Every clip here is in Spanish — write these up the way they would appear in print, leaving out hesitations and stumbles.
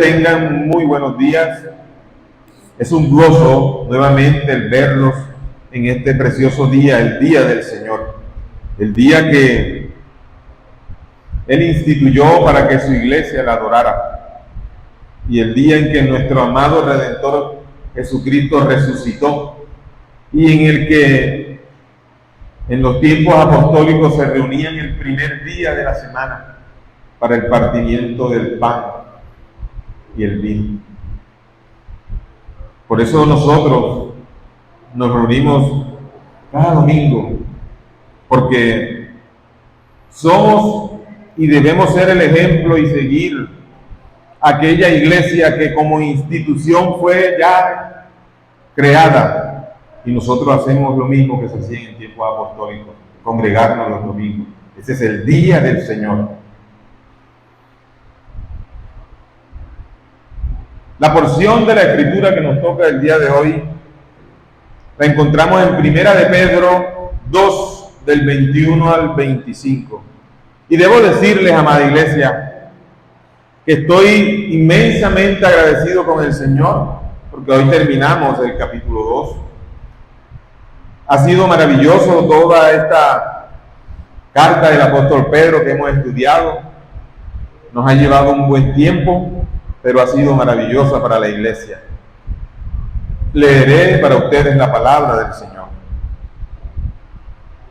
Tengan muy buenos días. Es un gozo nuevamente el verlos en este precioso día, el día del Señor, el día que Él instituyó para que su iglesia la adorara, y el día en que nuestro amado Redentor Jesucristo resucitó, y en el que en los tiempos apostólicos se reunían el primer día de la semana para el partimiento del pan y el vino. Por eso nosotros nos reunimos cada domingo, porque somos y debemos ser el ejemplo y seguir aquella iglesia que como institución fue ya creada, y nosotros hacemos lo mismo que se hacía en tiempos apostólicos, congregarnos los domingos. Ese es el día del Señor. La porción de la Escritura que nos toca el día de hoy la encontramos en Primera de Pedro 2, del 21 al 25. Y debo decirles, amada iglesia, que estoy inmensamente agradecido con el Señor, porque hoy terminamos el capítulo 2. Ha sido maravilloso toda esta carta del apóstol Pedro que hemos estudiado. Nos ha llevado un buen tiempo, pero ha sido maravillosa para la iglesia. Leeré para ustedes la palabra del Señor.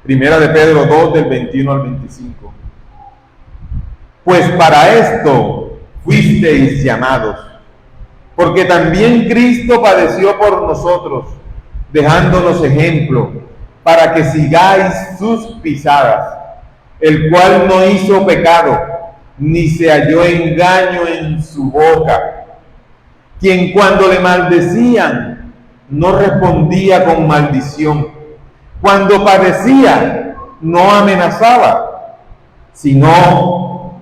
Primera de Pedro 2, del 21 al 25. Pues para esto fuisteis llamados, porque también Cristo padeció por nosotros, dejándonos ejemplo, para que sigáis sus pisadas, el cual no hizo pecado, ni se halló engaño en su boca, quien cuando le maldecían no respondía con maldición, cuando padecía no amenazaba, sino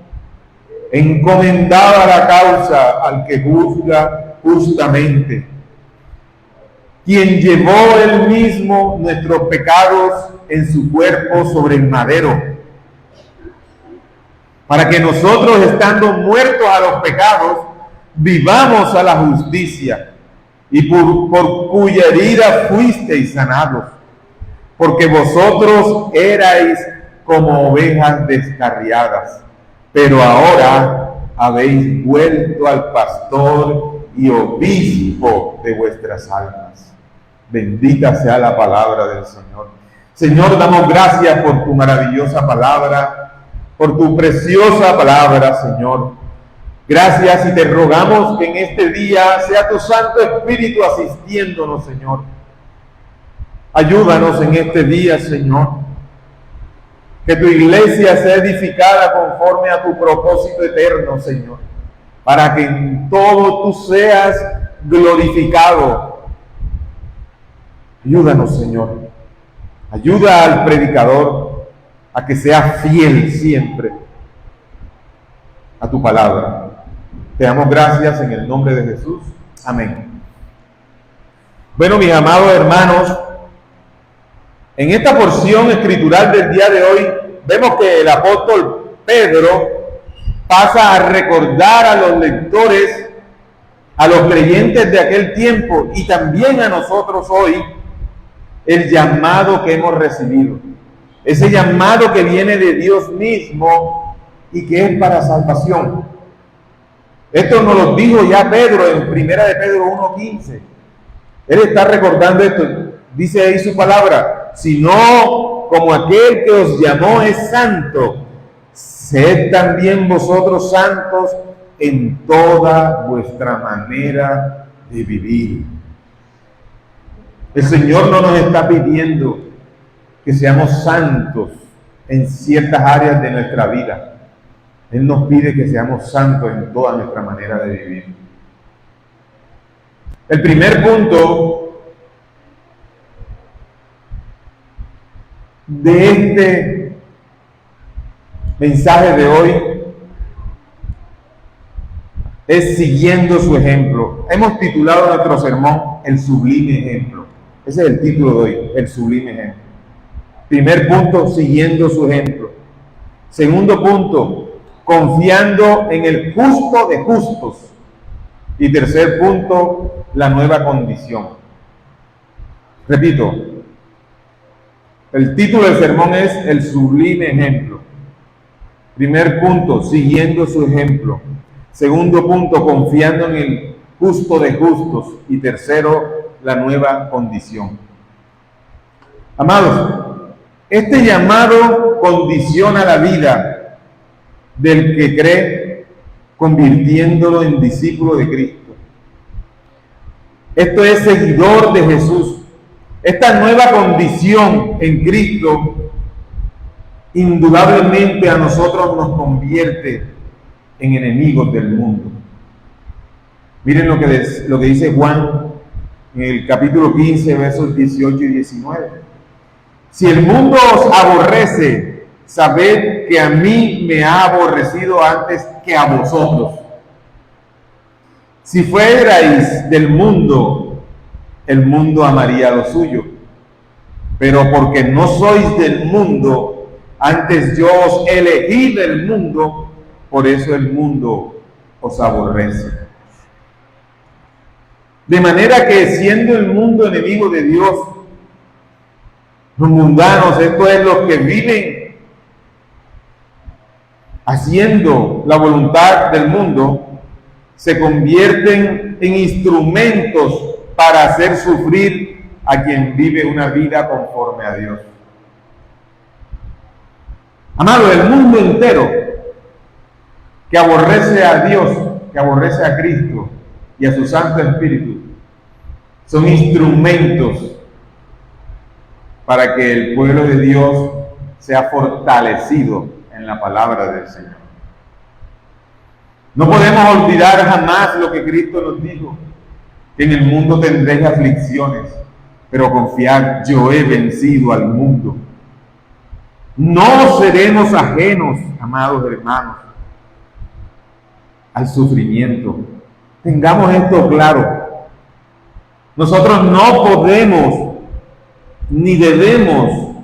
encomendaba la causa al que juzga justamente, quien llevó él mismo nuestros pecados en su cuerpo sobre el madero, para que nosotros, estando muertos a los pecados, vivamos a la justicia, y por cuya herida fuisteis sanados, porque vosotros erais como ovejas descarriadas, pero ahora habéis vuelto al pastor y obispo de vuestras almas. Bendita sea la palabra del Señor. Señor, damos gracias por tu maravillosa palabra, por tu preciosa palabra, Señor. Gracias, y te rogamos que en este día sea tu Santo Espíritu asistiéndonos, Señor. Ayúdanos en este día, Señor. Que tu iglesia sea edificada conforme a tu propósito eterno, Señor, para que en todo tú seas glorificado. Ayúdanos, Señor. Ayuda al predicador a que sea fiel siempre a tu palabra. Te damos gracias en el nombre de Jesús. Amén. Bueno, mis amados hermanos, en esta porción escritural del día de hoy, vemos que el apóstol Pedro pasa a recordar a los lectores, a los creyentes de aquel tiempo y también a nosotros hoy, el llamado que hemos recibido. Ese llamado que viene de Dios mismo y que es para salvación. Esto nos lo dijo ya Pedro en Primera de Pedro 1:15. Él está recordando esto. Dice ahí su palabra: sino como aquel que os llamó es santo, sed también vosotros santos en toda vuestra manera de vivir. El Señor no nos está pidiendo que seamos santos en ciertas áreas de nuestra vida. Él nos pide que seamos santos en toda nuestra manera de vivir. El primer punto de este mensaje de hoy es siguiendo su ejemplo. Hemos titulado nuestro sermón El sublime ejemplo. Ese es el título de hoy, el sublime ejemplo. Primer punto, siguiendo su ejemplo. Segundo punto, confiando en el justo de justos. Y tercer punto, la nueva condición. Repito, el título del sermón es El sublime ejemplo. Primer punto, siguiendo su ejemplo. Segundo punto, confiando en el justo de justos. Y tercero, la nueva condición. Amados, este llamado condiciona la vida del que cree, convirtiéndolo en discípulo de Cristo. Esto es seguidor de Jesús. Esta nueva condición en Cristo indudablemente a nosotros nos convierte en enemigos del mundo. Miren lo que dice Juan en el capítulo 15, versos 18 y 19. Si el mundo os aborrece, sabed que a mí me ha aborrecido antes que a vosotros. Si fuerais del mundo, el mundo amaría lo suyo. Pero porque no sois del mundo, antes yo os elegí del mundo, por eso el mundo os aborrece. De manera que siendo el mundo enemigo de Dios, los mundanos, esto es, los que viven haciendo la voluntad del mundo, se convierten en instrumentos para hacer sufrir a quien vive una vida conforme a Dios. Amado, el mundo entero que aborrece a Dios, que aborrece a Cristo y a su Santo Espíritu, son instrumentos para que el pueblo de Dios sea fortalecido en la palabra del Señor. No podemos olvidar jamás lo que Cristo nos dijo, que en el mundo tendréis aflicciones, pero confiad, yo he vencido al mundo. No seremos ajenos, amados hermanos, al sufrimiento. Tengamos esto claro. Nosotros no podemos ni debemos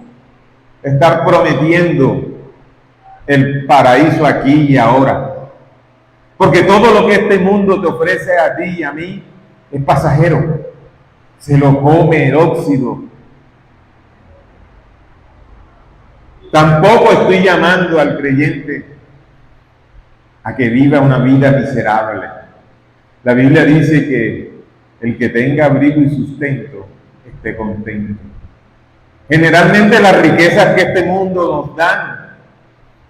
estar prometiendo el paraíso aquí y ahora, porque todo lo que este mundo te ofrece a ti y a mí es pasajero, se lo come el óxido. Tampoco estoy llamando al creyente a que viva una vida miserable. La Biblia dice que el que tenga abrigo y sustento esté contento. Generalmente las riquezas que este mundo nos da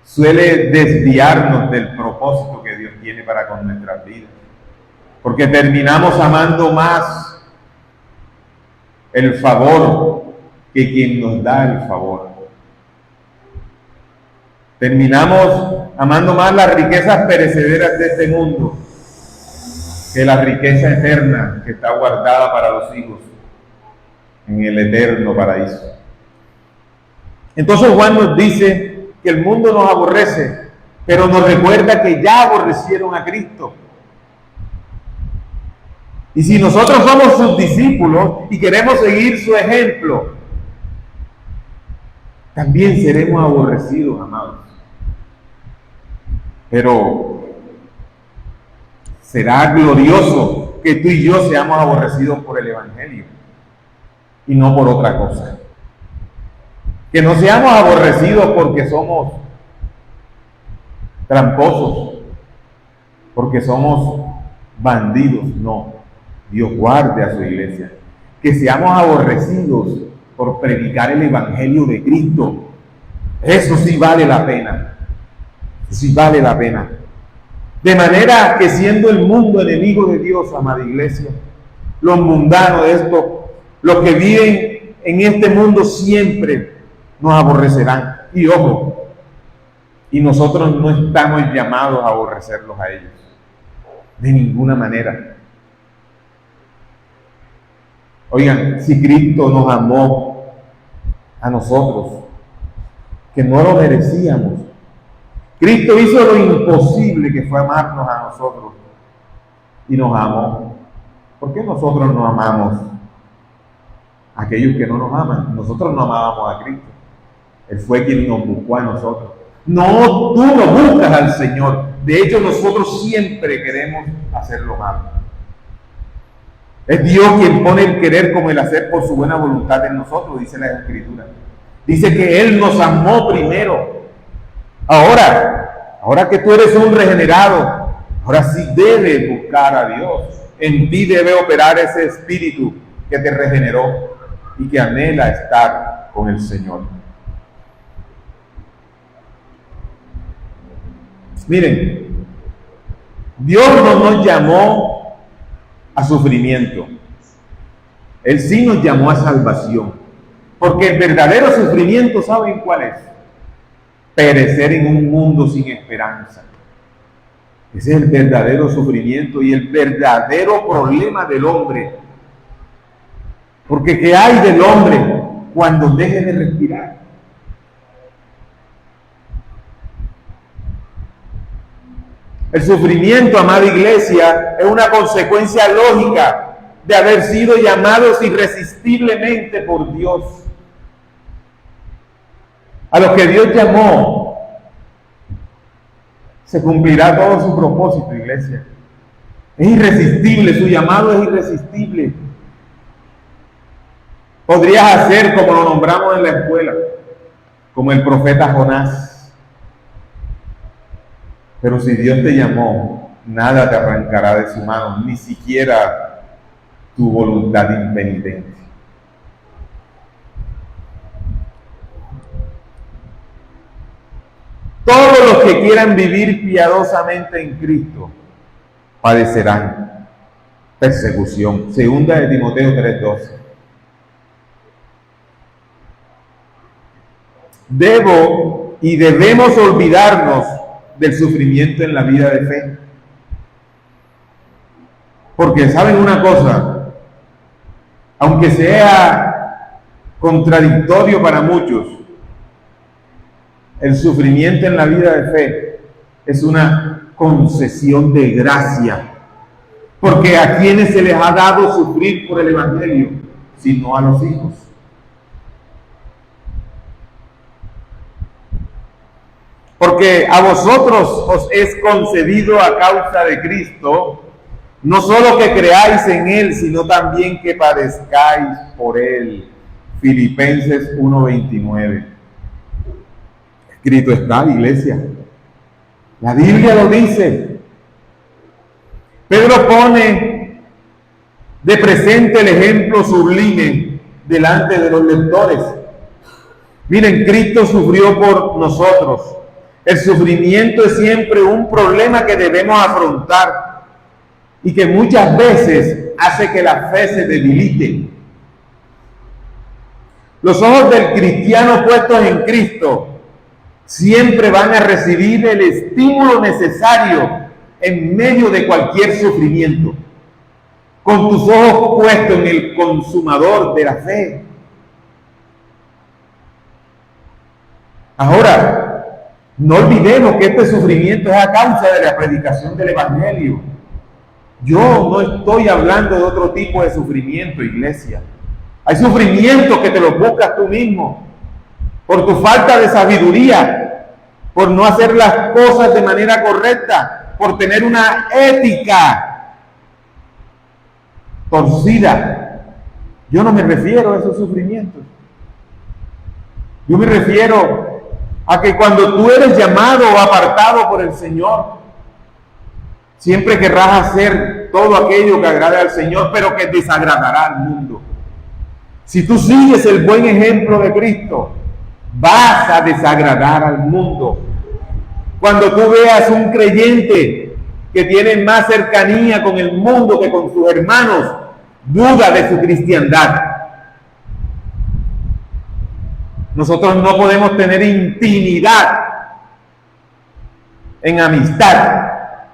suele desviarnos del propósito que Dios tiene para con nuestras vidas, porque terminamos amando más el favor que quien nos da el favor. Terminamos amando más las riquezas perecederas de este mundo que la riqueza eterna que está guardada para los hijos en el eterno paraíso. Entonces Juan nos dice que el mundo nos aborrece, pero nos recuerda que ya aborrecieron a Cristo. Y si nosotros somos sus discípulos y queremos seguir su ejemplo, también seremos aborrecidos, amados. Pero será glorioso que tú y yo seamos aborrecidos por el Evangelio y no por otra cosa. Que no seamos aborrecidos porque somos tramposos, porque somos bandidos, no. Dios guarde a su iglesia. Que seamos aborrecidos por predicar el Evangelio de Cristo. Eso sí vale la pena. Sí vale la pena. De manera que siendo el mundo enemigo de Dios, amada iglesia, los mundanos de esto, los que viven en este mundo siempre nos aborrecerán. Y ojo, y nosotros no estamos llamados a aborrecerlos a ellos. De ninguna manera. Oigan, si Cristo nos amó a nosotros, que no lo merecíamos, Cristo hizo lo imposible, que fue amarnos a nosotros, y nos amó. ¿Por qué nosotros no amamos a aquellos que no nos aman? Nosotros no amábamos a Cristo. Él fue quien nos buscó a nosotros. No, tú no buscas al Señor. De hecho, nosotros siempre queremos hacer lo malo. Es Dios quien pone el querer como el hacer por su buena voluntad en nosotros, dice la Escritura. Dice que Él nos amó primero. Ahora que tú eres un regenerado, ahora sí debes buscar a Dios. En ti debe operar ese espíritu que te regeneró y que anhela estar con el Señor. Miren, Dios no nos llamó a sufrimiento. Él sí nos llamó a salvación. Porque el verdadero sufrimiento, ¿saben cuál es? Perecer en un mundo sin esperanza. Ese es el verdadero sufrimiento y el verdadero problema del hombre. Porque ¿qué hay del hombre cuando deje de respirar? El sufrimiento, amada iglesia, es una consecuencia lógica de haber sido llamados irresistiblemente por Dios. A los que Dios llamó, se cumplirá todo su propósito, iglesia. Es irresistible, su llamado es irresistible. Podrías hacer como lo nombramos en la escuela, como el profeta Jonás. Pero si Dios te llamó, nada te arrancará de su mano, ni siquiera tu voluntad impenitente. Todos los que quieran vivir piadosamente en Cristo padecerán persecución. Segunda de Timoteo 3:12. Debemos olvidarnos del sufrimiento en la vida de fe. Porque saben una cosa, aunque sea contradictorio para muchos, el sufrimiento en la vida de fe es una concesión de gracia. Porque a quienes se les ha dado sufrir por el Evangelio, sino a los hijos. Porque a vosotros os es concedido a causa de Cristo, no solo que creáis en Él, sino también que padezcáis por Él. Filipenses 1:29. Escrito está, iglesia. La Biblia lo dice. Pedro pone de presente el ejemplo sublime delante de los lectores. Miren, Cristo sufrió por nosotros. El sufrimiento es siempre un problema que debemos afrontar y que muchas veces hace que la fe se debilite. Los ojos del cristiano puestos en Cristo siempre van a recibir el estímulo necesario en medio de cualquier sufrimiento, con tus ojos puestos en el consumador de la fe. Ahora, no olvidemos que este sufrimiento es a causa de la predicación del Evangelio. Yo no estoy hablando de otro tipo de sufrimiento, iglesia. Hay sufrimientos que te los buscas tú mismo, por tu falta de sabiduría, por no hacer las cosas de manera correcta, por tener una ética torcida. Yo no me refiero a esos sufrimientos. Yo me refiero a que cuando tú eres llamado o apartado por el Señor, siempre querrás hacer todo aquello que agrade al Señor, pero que desagradará al mundo. Si tú sigues el buen ejemplo de Cristo, vas a desagradar al mundo. Cuando tú veas un creyente que tiene más cercanía con el mundo que con sus hermanos, duda de su cristiandad. Nosotros no podemos tener intimidad en amistad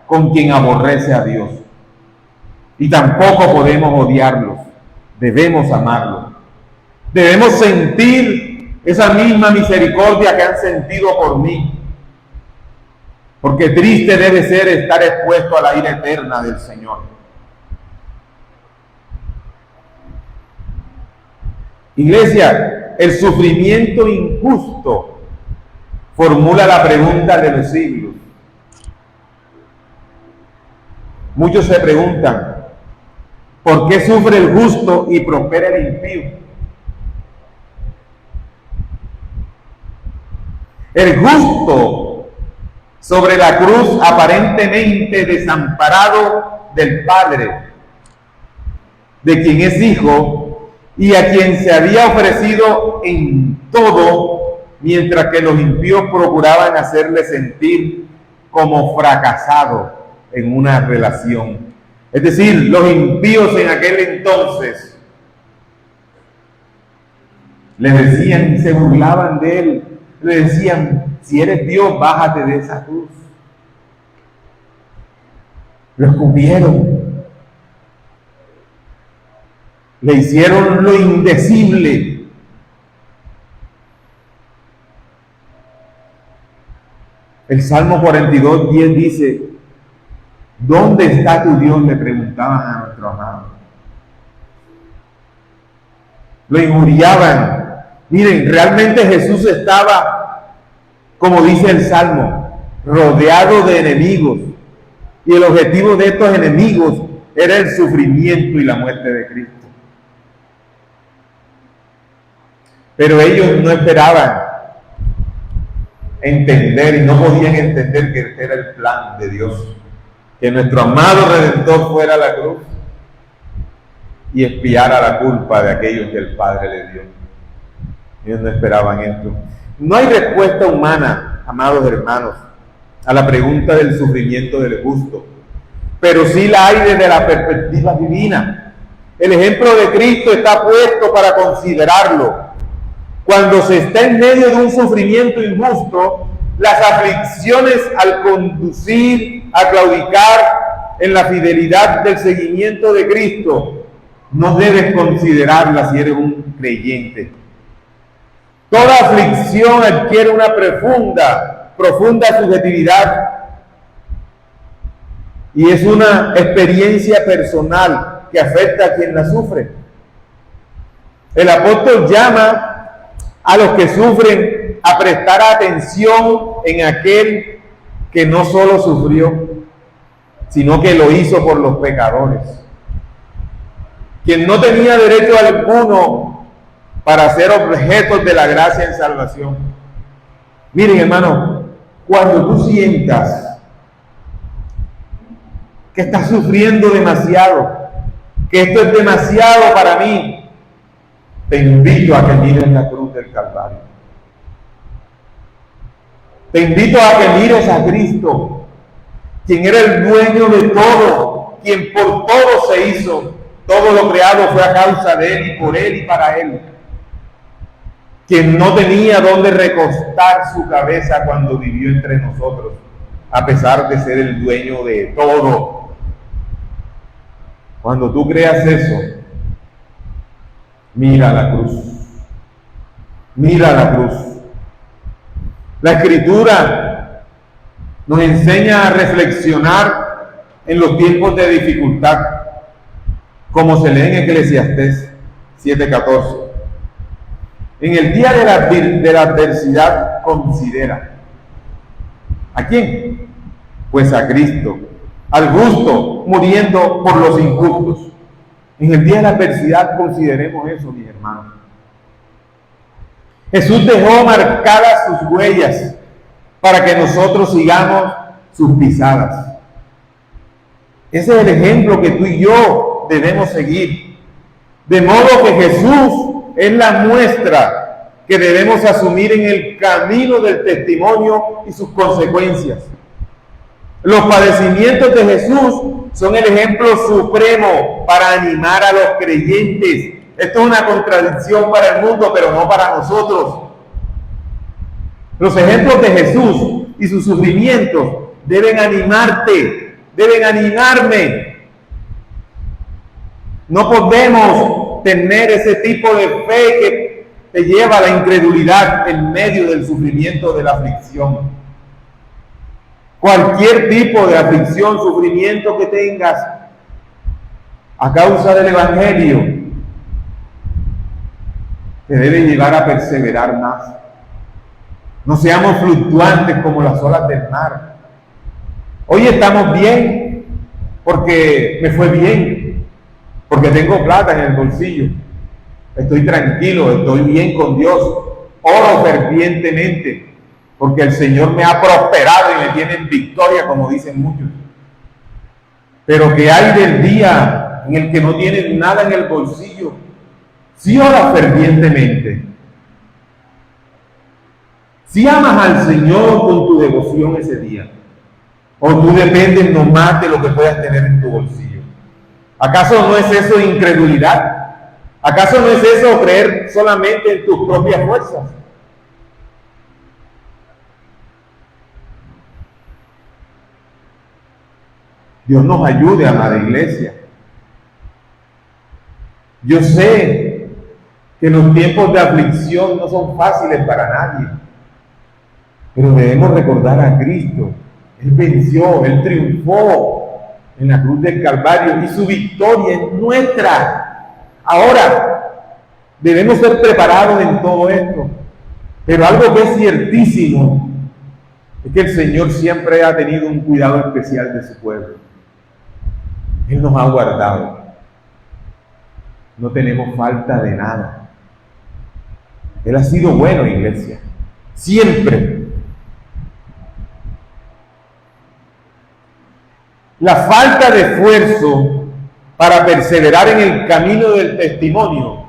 con quien aborrece a Dios. Y tampoco podemos odiarlos. Debemos amarlos. Debemos sentir esa misma misericordia que han sentido por mí. Porque triste debe ser estar expuesto a la ira eterna del Señor. Iglesia, el sufrimiento injusto formula la pregunta de los siglos. Muchos se preguntan, ¿Por qué sufre el justo y prospera el impío? El justo sobre la cruz, aparentemente desamparado del Padre, de quien es hijo y a quien se había ofrecido en todo, mientras que los impíos procuraban hacerle sentir como fracasado en una relación. Es decir, los impíos en aquel entonces le decían, se burlaban de él, le decían: si eres Dios, bájate de esa cruz. Lo escupieron, le hicieron lo indecible. El Salmo 42:10 dice: ¿dónde está tu Dios?, le preguntaban a nuestro amado. Lo injuriaban. Miren, realmente Jesús estaba, como dice el Salmo, rodeado de enemigos. Y el objetivo de estos enemigos era el sufrimiento y la muerte de Cristo. Pero ellos no esperaban entender, y no podían entender que este era el plan de Dios, que nuestro amado Redentor fuera a la cruz y expiara la culpa de aquellos que el Padre le dio. Ellos no esperaban esto. No hay respuesta humana, amados hermanos, a la pregunta del sufrimiento del justo, pero sí la hay desde la perspectiva divina. El ejemplo de Cristo está puesto para considerarlo. Cuando se está en medio de un sufrimiento injusto, las aflicciones, al conducir a claudicar en la fidelidad del seguimiento de Cristo, no debes considerarlas si eres un creyente. Toda aflicción adquiere una profunda subjetividad, y es una experiencia personal que afecta a quien la sufre. El apóstol llama a los que sufren a prestar atención en aquel que no solo sufrió, sino que lo hizo por los pecadores, quien no tenía derecho alguno para ser objetos de la gracia en salvación. Miren, hermano, cuando tú sientas que estás sufriendo demasiado, que esto es demasiado para mí, te invito a que mires la cruz del Calvario. Te invito a que mires a Cristo, quien era el dueño de todo, quien por todo se hizo. Todo lo creado fue a causa de Él y por Él y para Él. Quien no tenía dónde recostar su cabeza cuando vivió entre nosotros, a pesar de ser el dueño de todo. Cuando tú creas eso, mira la cruz. Mira la cruz. La Escritura nos enseña a reflexionar en los tiempos de dificultad, como se lee en Eclesiastés 7:14. En el día de la adversidad, considera. ¿A quién? Pues a Cristo, al justo, muriendo por los injustos. En el día de la adversidad consideremos eso, mis hermanos. Jesús dejó marcadas sus huellas para que nosotros sigamos sus pisadas. Ese es el ejemplo que tú y yo debemos seguir. De modo que Jesús es la muestra que debemos asumir en el camino del testimonio y sus consecuencias. Los padecimientos de Jesús son el ejemplo supremo para animar a los creyentes. Esto es una contradicción para el mundo, pero no para nosotros. Los ejemplos de Jesús y sus sufrimientos deben animarte, deben animarme. No podemos tener ese tipo de fe que te lleva a la incredulidad en medio del sufrimiento, de la aflicción. Cualquier tipo de aflicción, sufrimiento que tengas a causa del Evangelio, te debe llevar a perseverar más. No seamos fluctuantes como las olas del mar. Hoy estamos bien porque me fue bien, porque tengo plata en el bolsillo, estoy tranquilo, estoy bien con Dios, oro fervientemente, porque el Señor me ha prosperado y me tiene en victoria, como dicen muchos. Pero que hay del día en el que no tiene nada en el bolsillo, si oras fervientemente, si amas al Señor con tu devoción ese día, o tú dependes nomás de lo que puedas tener en tu bolsillo. ¿Acaso no es eso incredulidad? ¿Acaso no es eso creer solamente en tus propias fuerzas? Dios nos ayude, amada iglesia. Yo sé que los tiempos de aflicción no son fáciles para nadie, pero debemos recordar a Cristo. Él venció, Él triunfó en la cruz del Calvario y su victoria es nuestra. Ahora, debemos ser preparados en todo esto. Pero algo que es ciertísimo es que el Señor siempre ha tenido un cuidado especial de su pueblo. Él nos ha guardado. No tenemos falta de nada. Él ha sido bueno, iglesia. Siempre. La falta de esfuerzo para perseverar en el camino del testimonio,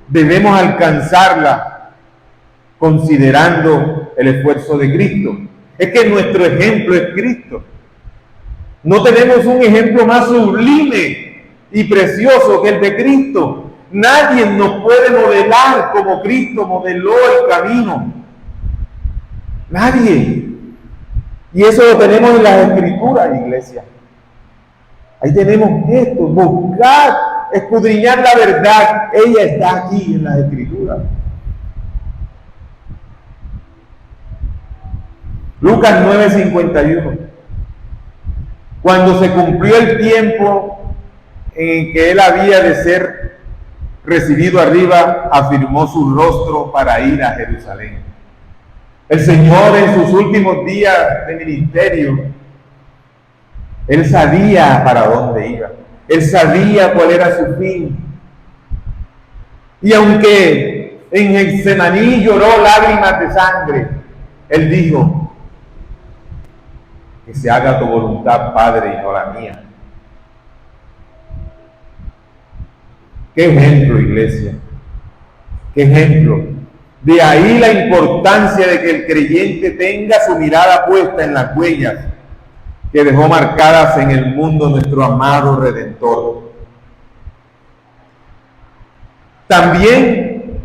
debemos alcanzarla considerando el esfuerzo de Cristo. Es que nuestro ejemplo es Cristo. No tenemos un ejemplo más sublime y precioso que el de Cristo. Nadie nos puede modelar como Cristo modeló el camino. Nadie. Y eso lo tenemos en las Escrituras, iglesia. Ahí tenemos esto, buscar, escudriñar la verdad. Ella está aquí en las Escrituras. Lucas 9:51. Cuando se cumplió el tiempo en que él había de ser recibido arriba, afirmó su rostro para ir a Jerusalén. El Señor en sus últimos días de ministerio, Él sabía para dónde iba. Él sabía cuál era su fin. Y aunque en Getsemaní lloró lágrimas de sangre, Él dijo: que se haga tu voluntad, Padre, y no la mía. Qué ejemplo, iglesia. Qué ejemplo. De ahí la importancia de que el creyente tenga su mirada puesta en las huellas que dejó marcadas en el mundo nuestro amado Redentor. También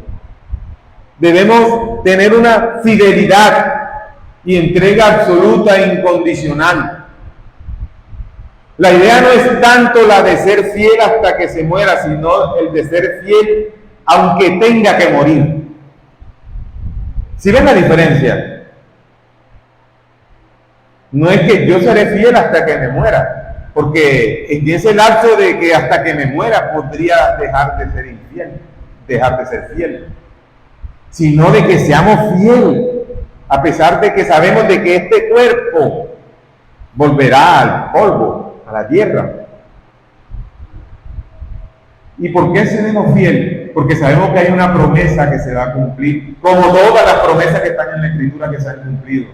debemos tener una fidelidad y entrega absoluta e incondicional. La idea no es tanto la de ser fiel hasta que se muera, sino el de ser fiel aunque tenga que morir. ¿Sí ven la diferencia? No es que yo seré fiel hasta que me muera, porque en ese lapso de que hasta que me muera podría dejar de ser infiel, dejar de ser fiel, sino de que seamos fieles, a pesar de que sabemos de que este cuerpo volverá al polvo, a la tierra. ¿Y por qué seremos fieles? Porque sabemos que hay una promesa que se va a cumplir, como todas las promesas que están en la Escritura que se han cumplido,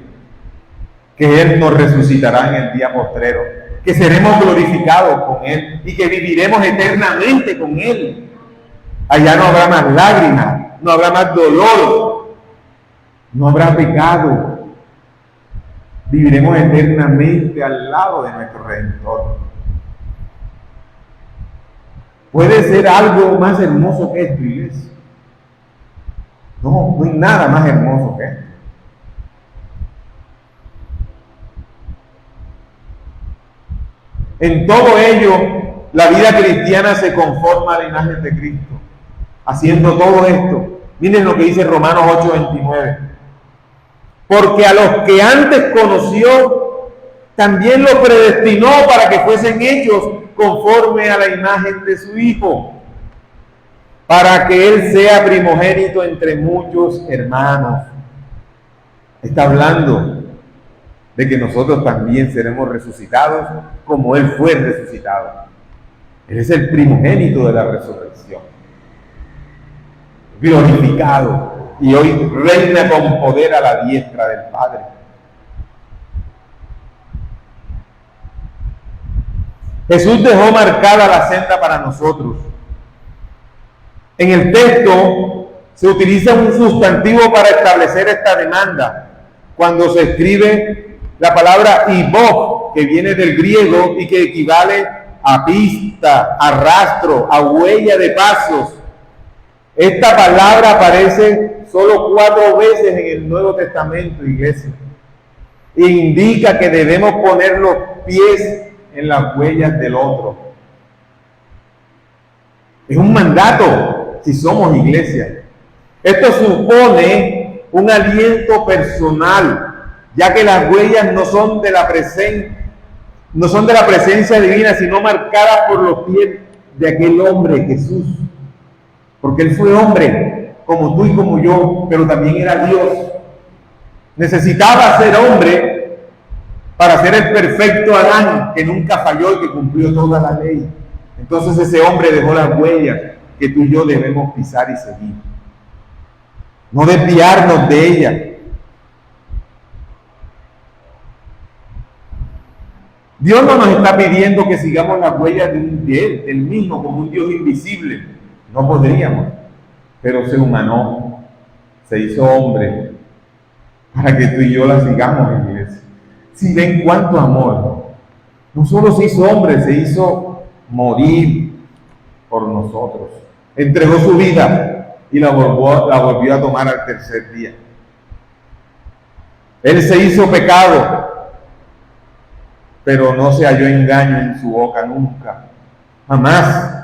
que Él nos resucitará en el día postrero, que seremos glorificados con Él y que viviremos eternamente con Él. Allá no habrá más lágrimas, no habrá más dolor, no habrá pecado. Viviremos eternamente al lado de nuestro Redentor. ¿Puede ser algo más hermoso que esto, iglesia? No, no hay nada más hermoso que esto. En todo ello, la vida cristiana se conforma a la imagen de Cristo, haciendo todo esto. Miren lo que dice Romanos 8:29. Porque a los que antes conoció, también los predestinó para que fuesen hechos conforme a la imagen de su Hijo, para que Él sea primogénito entre muchos hermanos. Está hablando de que nosotros también seremos resucitados como Él fue resucitado. Él es el primogénito de la resurrección, glorificado, y hoy reina con poder a la diestra del Padre. Jesús dejó marcada la senda para nosotros. En el texto se utiliza un sustantivo para establecer esta demanda, cuando se escribe la palabra ibov, que viene del griego y que equivale a pista, a rastro, a huella de pasos. Esta palabra aparece solo 4 veces en el Nuevo Testamento, iglesia. Indica que debemos poner los pies en las huellas del otro. Es un mandato si somos iglesia. Esto supone un aliento personal, ya que las huellas no son de la presencia divina, sino marcadas por los pies de aquel hombre, Jesús. Porque Él fue hombre, como tú y como yo, pero también era Dios. Necesitaba ser hombre para ser el perfecto Adán, que nunca falló y que cumplió toda la ley. Entonces ese hombre dejó las huellas que tú y yo debemos pisar y seguir. No desviarnos de ella. Dios no nos está pidiendo que sigamos las huellas de Él, del mismo, como un Dios invisible. No podríamos, pero se humanó, se hizo hombre, para que tú y yo la sigamos, iglesia. Si ven cuánto amor, no solo se hizo hombre, se hizo morir por nosotros. Entregó su vida y la volvió a tomar al tercer día. Él se hizo pecado, pero no se halló engaño en su boca nunca, jamás.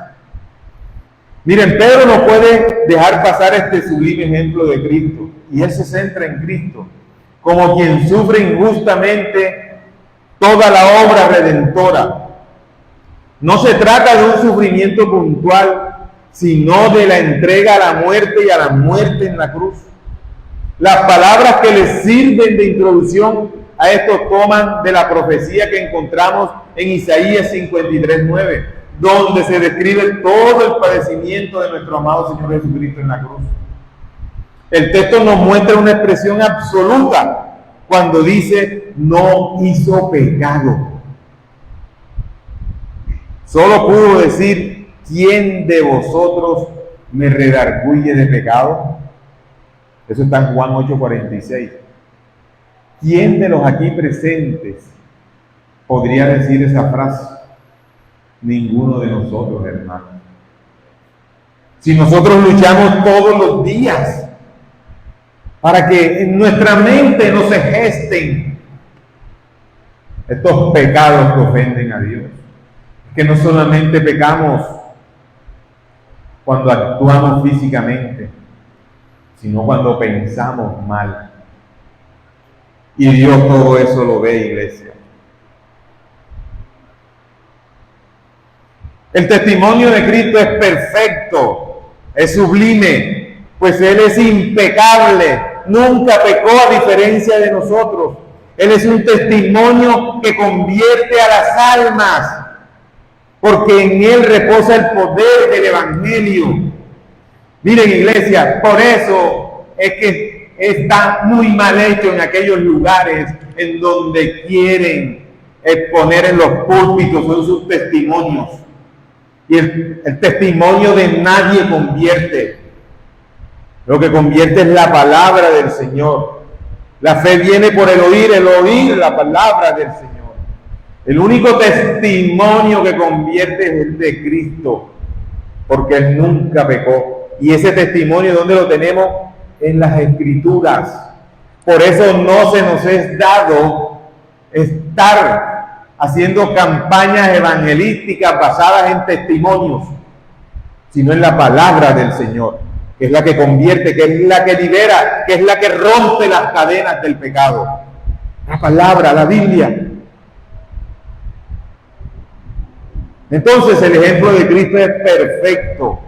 Miren, Pedro no puede dejar pasar este sublime ejemplo de Cristo, y él se centra en Cristo como quien sufre injustamente toda la obra redentora. No se trata de un sufrimiento puntual, sino de la entrega a la muerte y a la muerte en la cruz. Las palabras que les sirven de introducción a esto toman de la profecía que encontramos en Isaías 53:9, donde se describe todo el padecimiento de nuestro amado Señor Jesucristo en la cruz. El texto nos muestra una expresión absoluta cuando dice no hizo pecado. Solo pudo decir, ¿quién de vosotros me redarguye de pecado? Eso está en Juan 8:46. ¿Quién de los aquí presentes podría decir esa frase? Ninguno de nosotros, hermanos. Si nosotros luchamos todos los días para que en nuestra mente no se gesten estos pecados que ofenden a Dios, que no solamente pecamos cuando actuamos físicamente, sino cuando pensamos mal. Y Dios todo eso lo ve, iglesia. El testimonio de Cristo es perfecto, es sublime, pues Él es impecable, nunca pecó a diferencia de nosotros. Él es un testimonio que convierte a las almas, porque en Él reposa el poder del Evangelio. Miren, iglesia, por eso es que está muy mal hecho en aquellos lugares en donde quieren exponer en los púlpitos son sus testimonios. Y el testimonio de nadie convierte. Lo que convierte es la palabra del Señor. La fe viene por el oír la palabra del Señor. El único testimonio que convierte es el de Cristo, porque Él nunca pecó. Y ese testimonio, ¿dónde lo tenemos? En las Escrituras. Por eso no se nos es dado estar haciendo campañas evangelísticas basadas en testimonios, sino en la palabra del Señor, que es la que convierte, que es la que libera, que es la que rompe las cadenas del pecado. La palabra, la Biblia. Entonces el ejemplo de Cristo es perfecto.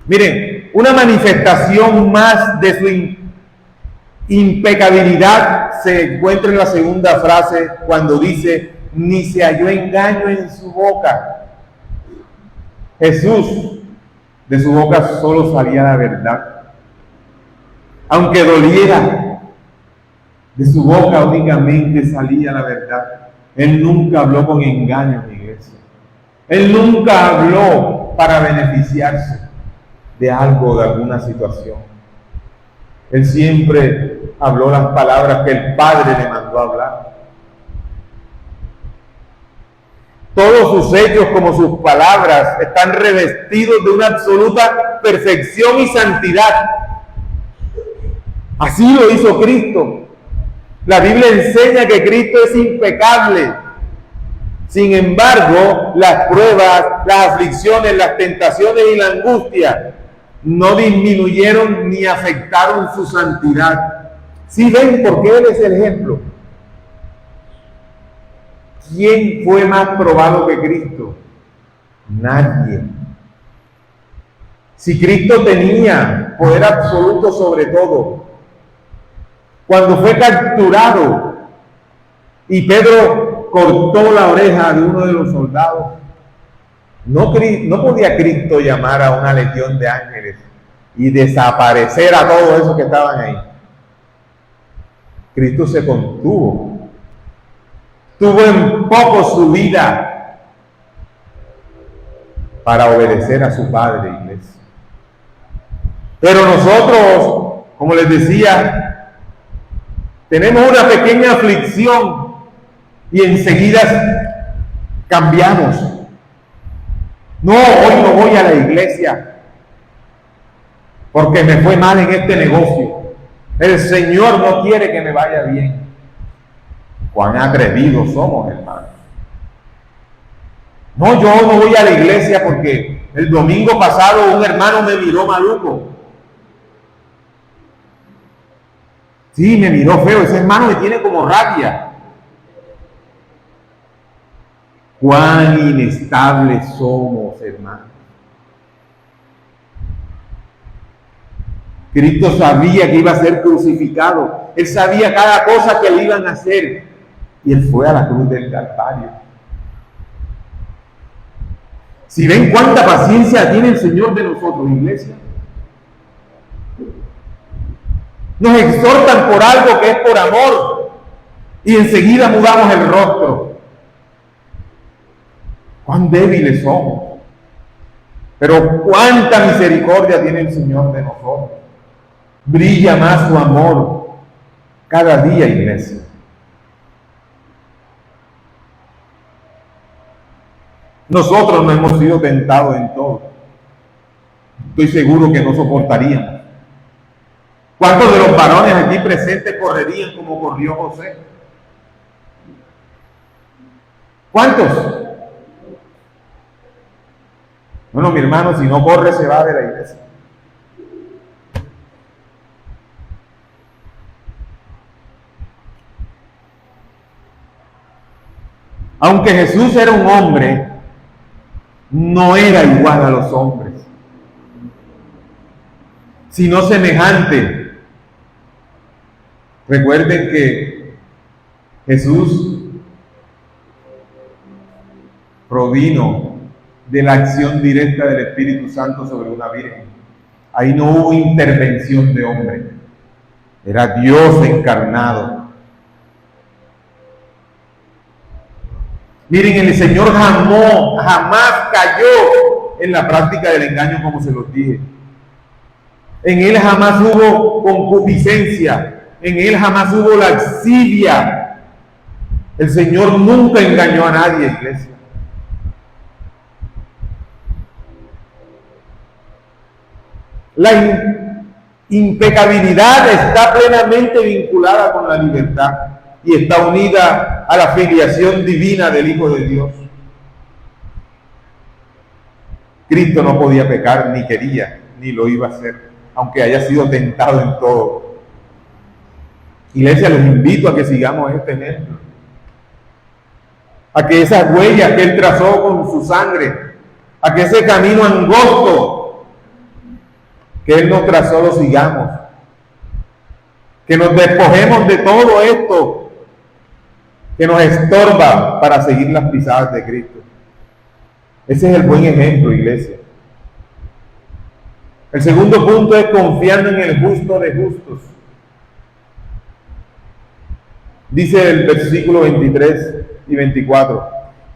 Miren, una manifestación más de su impecabilidad se encuentra en la segunda frase cuando dice, ni se halló engaño en su boca. Jesús, de su boca solo salía la verdad. Aunque doliera, de su boca únicamente salía la verdad. Él nunca habló con engaño, mi iglesia. Él nunca habló para beneficiarse de algo, de alguna situación. Él siempre habló las palabras que el Padre le mandó a hablar. Todos sus hechos como sus palabras están revestidos de una absoluta perfección y santidad. Así lo hizo Cristo. La Biblia enseña que Cristo es impecable. Sin embargo, las pruebas, las aflicciones, las tentaciones y la angustia no disminuyeron ni afectaron su santidad. ¿Sí ven por qué Él es el ejemplo? ¿Quién fue más probado que Cristo? Nadie. Si Cristo tenía poder absoluto sobre todo, cuando fue capturado y Pedro cortó la oreja de uno de los soldados, no podía Cristo llamar a una legión de ángeles y desaparecer a todos esos que estaban ahí. Cristo se contuvo. Tuvo en poco su vida para obedecer a su Padre, iglesia. Pero nosotros, como les decía, tenemos una pequeña aflicción y enseguida cambiamos. No, hoy no voy a la iglesia porque me fue mal en este negocio. El Señor no quiere que me vaya bien. Cuán atrevidos somos, hermanos. No, yo no voy a la iglesia porque el domingo pasado un hermano me miró maluco. Sí, me miró feo, ese hermano me tiene como rabia. Cuán inestables somos, hermanos. Cristo sabía que iba a ser crucificado. Él sabía cada cosa que le iban a hacer. Y Él fue a la cruz del Calvario. Si ven cuánta paciencia tiene el Señor de nosotros, iglesia. Nos exhortan por algo que es por amor. Y enseguida mudamos el rostro. Cuán débiles somos. Pero cuánta misericordia tiene el Señor de nosotros. Brilla más su amor cada día, iglesia. Nosotros no hemos sido tentados en todo. Estoy seguro que no soportaríamos. ¿Cuántos de los varones aquí presentes correrían como corrió José? ¿Cuántos? Bueno, mi hermano, si no corre se va de la iglesia. Aunque Jesús era un hombre, no era igual a los hombres, sino semejante. Recuerden que Jesús provino de la acción directa del Espíritu Santo sobre una virgen. Ahí no hubo intervención de hombre, era Dios encarnado. Miren, el Señor jamás cayó en la práctica del engaño, como se los dije. En Él jamás hubo concupiscencia, en Él jamás hubo lascivia. El Señor nunca engañó a nadie, iglesia. La impecabilidad está plenamente vinculada con la libertad y está unida a la filiación divina del Hijo de Dios. Cristo no podía pecar, ni quería, ni lo iba a hacer, aunque haya sido tentado en todo. Iglesia, les invito a que sigamos este ejemplo, a que esas huellas que Él trazó con su sangre, a que ese camino angosto que Él nos trazó lo sigamos, que nos despojemos de todo esto que nos estorba para seguir las pisadas de Cristo. Ese es el buen ejemplo, iglesia. El segundo punto es confiando en el justo de justos. Dice el versículo 23 y 24,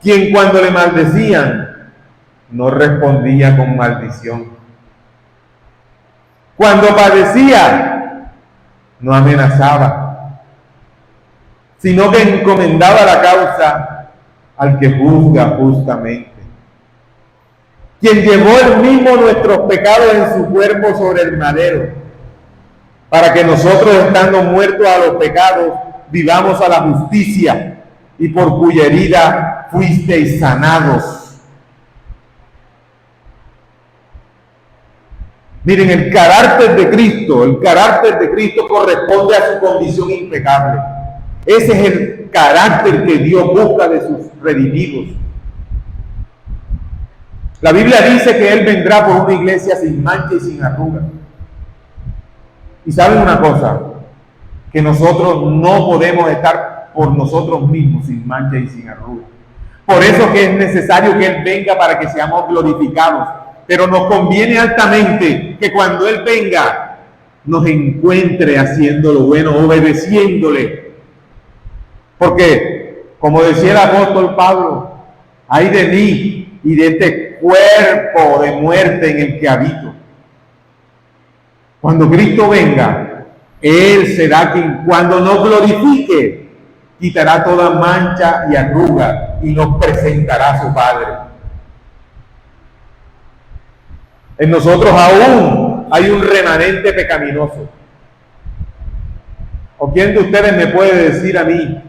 quien cuando le maldecían no respondía con maldición. Cuando padecía no amenazaba, sino que encomendaba la causa al que juzga justamente. Quien llevó él mismo nuestros pecados en su cuerpo sobre el madero, para que nosotros, estando muertos a los pecados, vivamos a la justicia, y por cuya herida fuisteis sanados. Miren, el carácter de Cristo corresponde a su condición impecable. Ese es el carácter que Dios busca de sus redimidos. La Biblia dice que Él vendrá por una iglesia sin mancha y sin arruga. Y saben una cosa, que nosotros no podemos estar por nosotros mismos sin mancha y sin arruga. Por eso que es necesario que Él venga para que seamos glorificados. Pero nos conviene altamente que cuando Él venga nos encuentre haciendo lo bueno, obedeciéndole. Porque, como decía el apóstol Pablo, ay de mí y de este cuerpo de muerte en el que habito. Cuando Cristo venga, Él será quien, cuando nos glorifique, quitará toda mancha y arruga y nos presentará a su Padre. En nosotros aún hay un remanente pecaminoso. ¿O quién de ustedes me puede decir a mí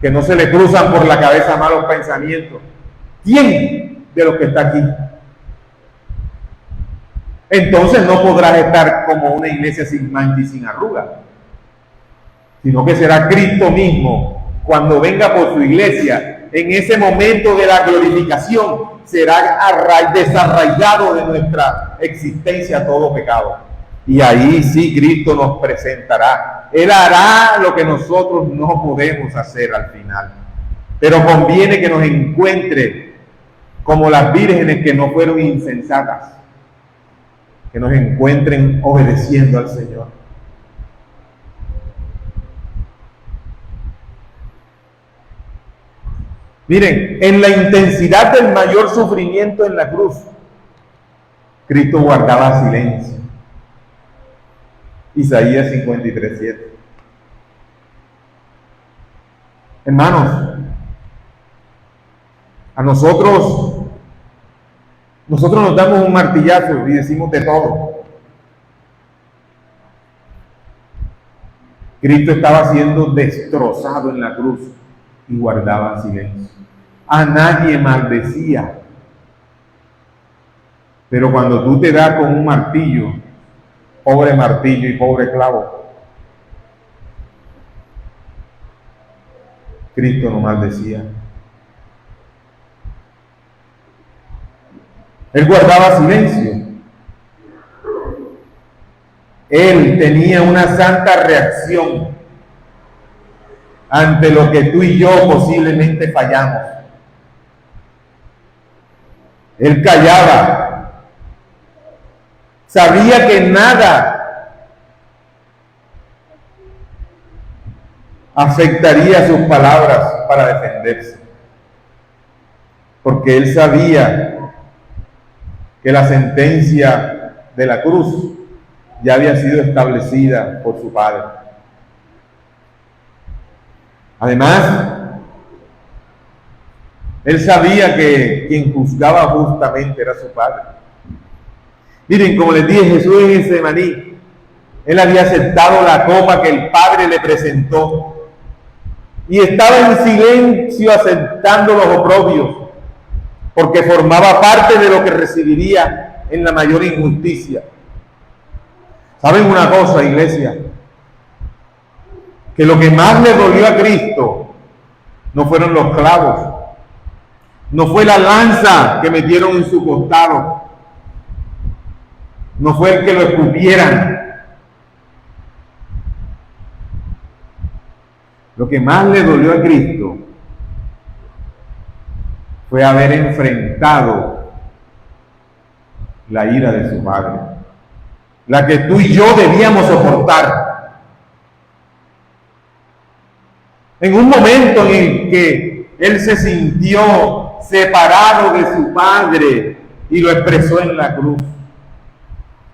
que no se le cruzan por la cabeza malos pensamientos? ¿Quién de los que está aquí? Entonces no podrás estar como una iglesia sin mancha y sin arruga, sino que será Cristo mismo cuando venga por su iglesia. En ese momento de la glorificación será desarraigado de nuestra existencia todo pecado. Y ahí sí Cristo nos presentará. Él hará lo que nosotros no podemos hacer al final. Pero conviene que nos encuentre como las vírgenes que no fueron insensatas, que nos encuentren obedeciendo al Señor. Miren, en la intensidad del mayor sufrimiento en la cruz, Cristo guardaba silencio. Isaías 53:7. Hermanos, a nosotros nos damos un martillazo y decimos de todo. Cristo estaba siendo destrozado en la cruz y guardaba silencio. A nadie maldecía. Pero cuando tú te das con un martillo, pobre martillo y pobre clavo, Cristo no maldecía. Él guardaba silencio. Él tenía una santa reacción ante lo que tú y yo posiblemente fallamos. Él callaba. Sabía que nada afectaría sus palabras para defenderse, porque él sabía que la sentencia de la cruz ya había sido establecida por su Padre. Además, él sabía que quien juzgaba justamente era su Padre. Miren, como les dije, Jesús en Getsemaní, él había aceptado la copa que el Padre le presentó y estaba en silencio aceptando los oprobios, porque formaba parte de lo que recibiría en la mayor injusticia. ¿Saben una cosa, iglesia? Que lo que más le dolió a Cristo no fueron los clavos, no fue la lanza que metieron en su costado, no fue el que lo escupieran. Lo que más le dolió a Cristo fue haber enfrentado la ira de su Padre, la que tú y yo debíamos soportar. En un momento en el que Él se sintió separado de su Padre y lo expresó en la cruz.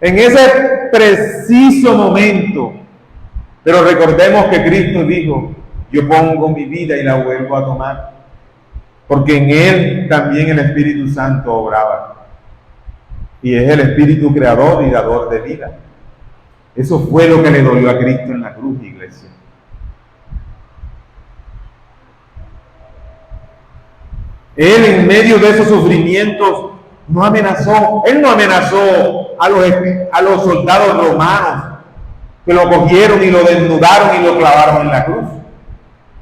En ese preciso momento, pero recordemos que Cristo dijo, yo pongo mi vida y la vuelvo a tomar, porque en Él también el Espíritu Santo obraba. Y es el Espíritu creador y dador de vida. Eso fue lo que le dolió a Cristo en la cruz, iglesia. Él en medio de esos sufrimientos no amenazó. Él no amenazó a los soldados romanos que lo cogieron y lo desnudaron y lo clavaron en la cruz.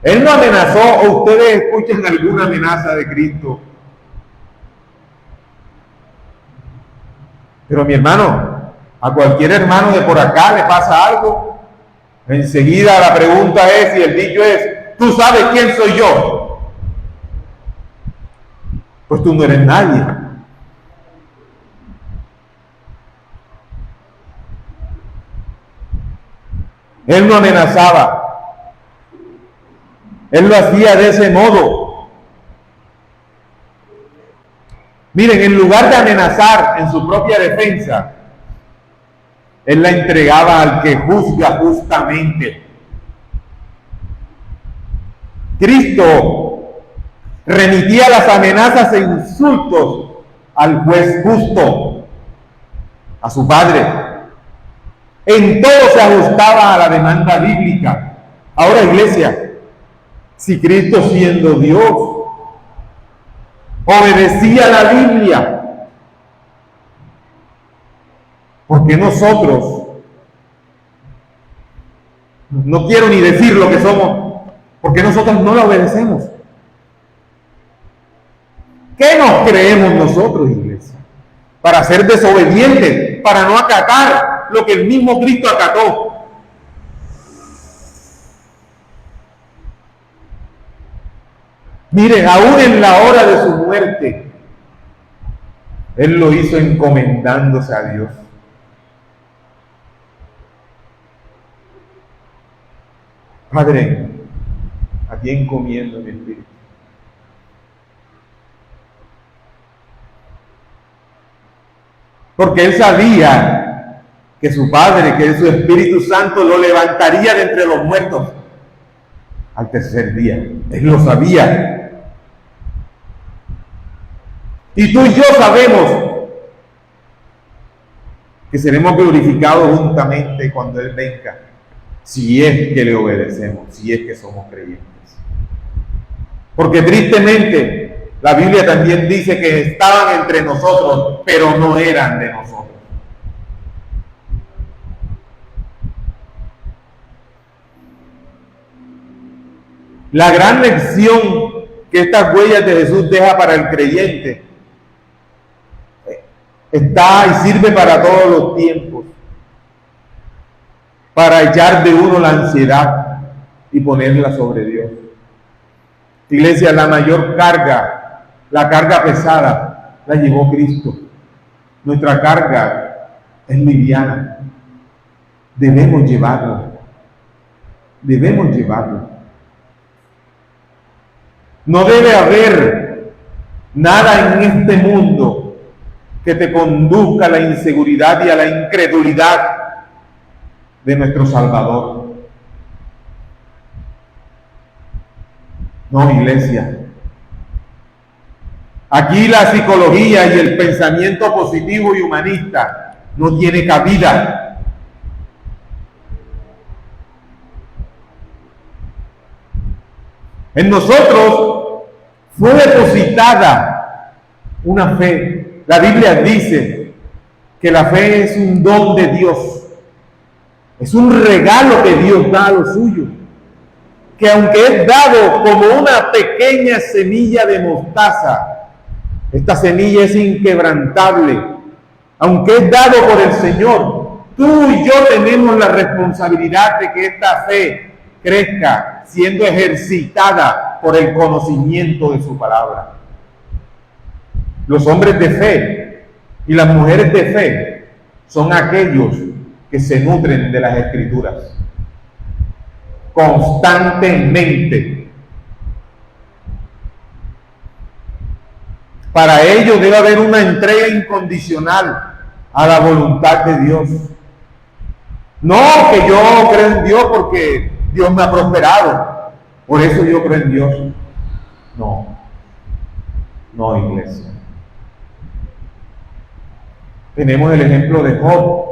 Él no amenazó, o ustedes escuchan alguna amenaza de Cristo. Pero mi hermano, a cualquier hermano de por acá le pasa algo, enseguida la pregunta es, y el dicho es, ¿tú sabes quién soy yo? Pues tú no eres nadie. Él no amenazaba. Él lo hacía de ese modo. Miren, en lugar de amenazar en su propia defensa, Él la entregaba al que juzga justamente. Cristo remitía las amenazas e insultos al juez justo, a su Padre. En todo se ajustaba a la demanda bíblica. Ahora, iglesia, si Cristo, siendo Dios, obedecía la Biblia, ¿por qué nosotros, no quiero ni decir lo que somos, por qué nosotros no la obedecemos? ¿Qué nos creemos nosotros, iglesia? Para ser desobedientes, para no acatar lo que el mismo Cristo acató. Miren, aún en la hora de su muerte, Él lo hizo encomendándose a Dios. Padre, ¿a quién encomiendo mi espíritu? Porque Él sabía que su Padre, que su Espíritu Santo lo levantaría de entre los muertos al tercer día. Él lo sabía. Y tú y yo sabemos que seremos glorificados juntamente cuando Él venga, si es que le obedecemos, si es que somos creyentes. Porque tristemente la Biblia también dice que estaban entre nosotros, pero no eran de nosotros. La gran lección que estas huellas de Jesús deja para el creyente está y sirve para todos los tiempos, para echar de uno la ansiedad y ponerla sobre Dios. Iglesia, la mayor carga, la carga pesada, la llevó Cristo. Nuestra carga es liviana. Debemos llevarla. Debemos llevarla. No debe haber nada en este mundo que te conduzca a la inseguridad y a la incredulidad de nuestro Salvador. No, iglesia. Aquí la psicología y el pensamiento positivo y humanista no tiene cabida. En nosotros fue depositada una fe. La Biblia dice que la fe es un don de Dios. Es un regalo que Dios da a los suyos. Que aunque es dado como una pequeña semilla de mostaza, esta semilla es inquebrantable. Aunque es dado por el Señor, tú y yo tenemos la responsabilidad de que esta fe crezca siendo ejercitada por el conocimiento de su palabra. Los hombres de fe y las mujeres de fe son aquellos que se nutren de las Escrituras constantemente. Para ello debe haber una entrega incondicional a la voluntad de Dios. No que yo creo en Dios porque Dios me ha prosperado, por eso yo creo en Dios. No, iglesia. Tenemos el ejemplo de Job.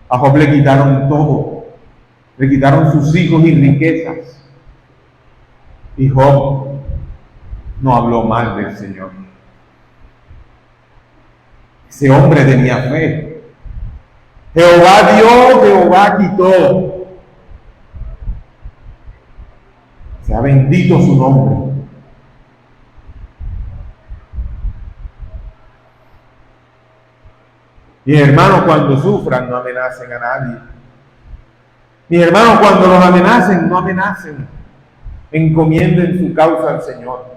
A Job le quitaron todo, le quitaron sus hijos y riquezas, y Job no habló mal del Señor. Ese hombre tenía fe. Jehová dio, Jehová quitó. Sea bendito su nombre. Mis hermanos, cuando sufran, no amenacen a nadie. Mis hermanos, cuando los amenacen, no amenacen. Encomienden su causa al Señor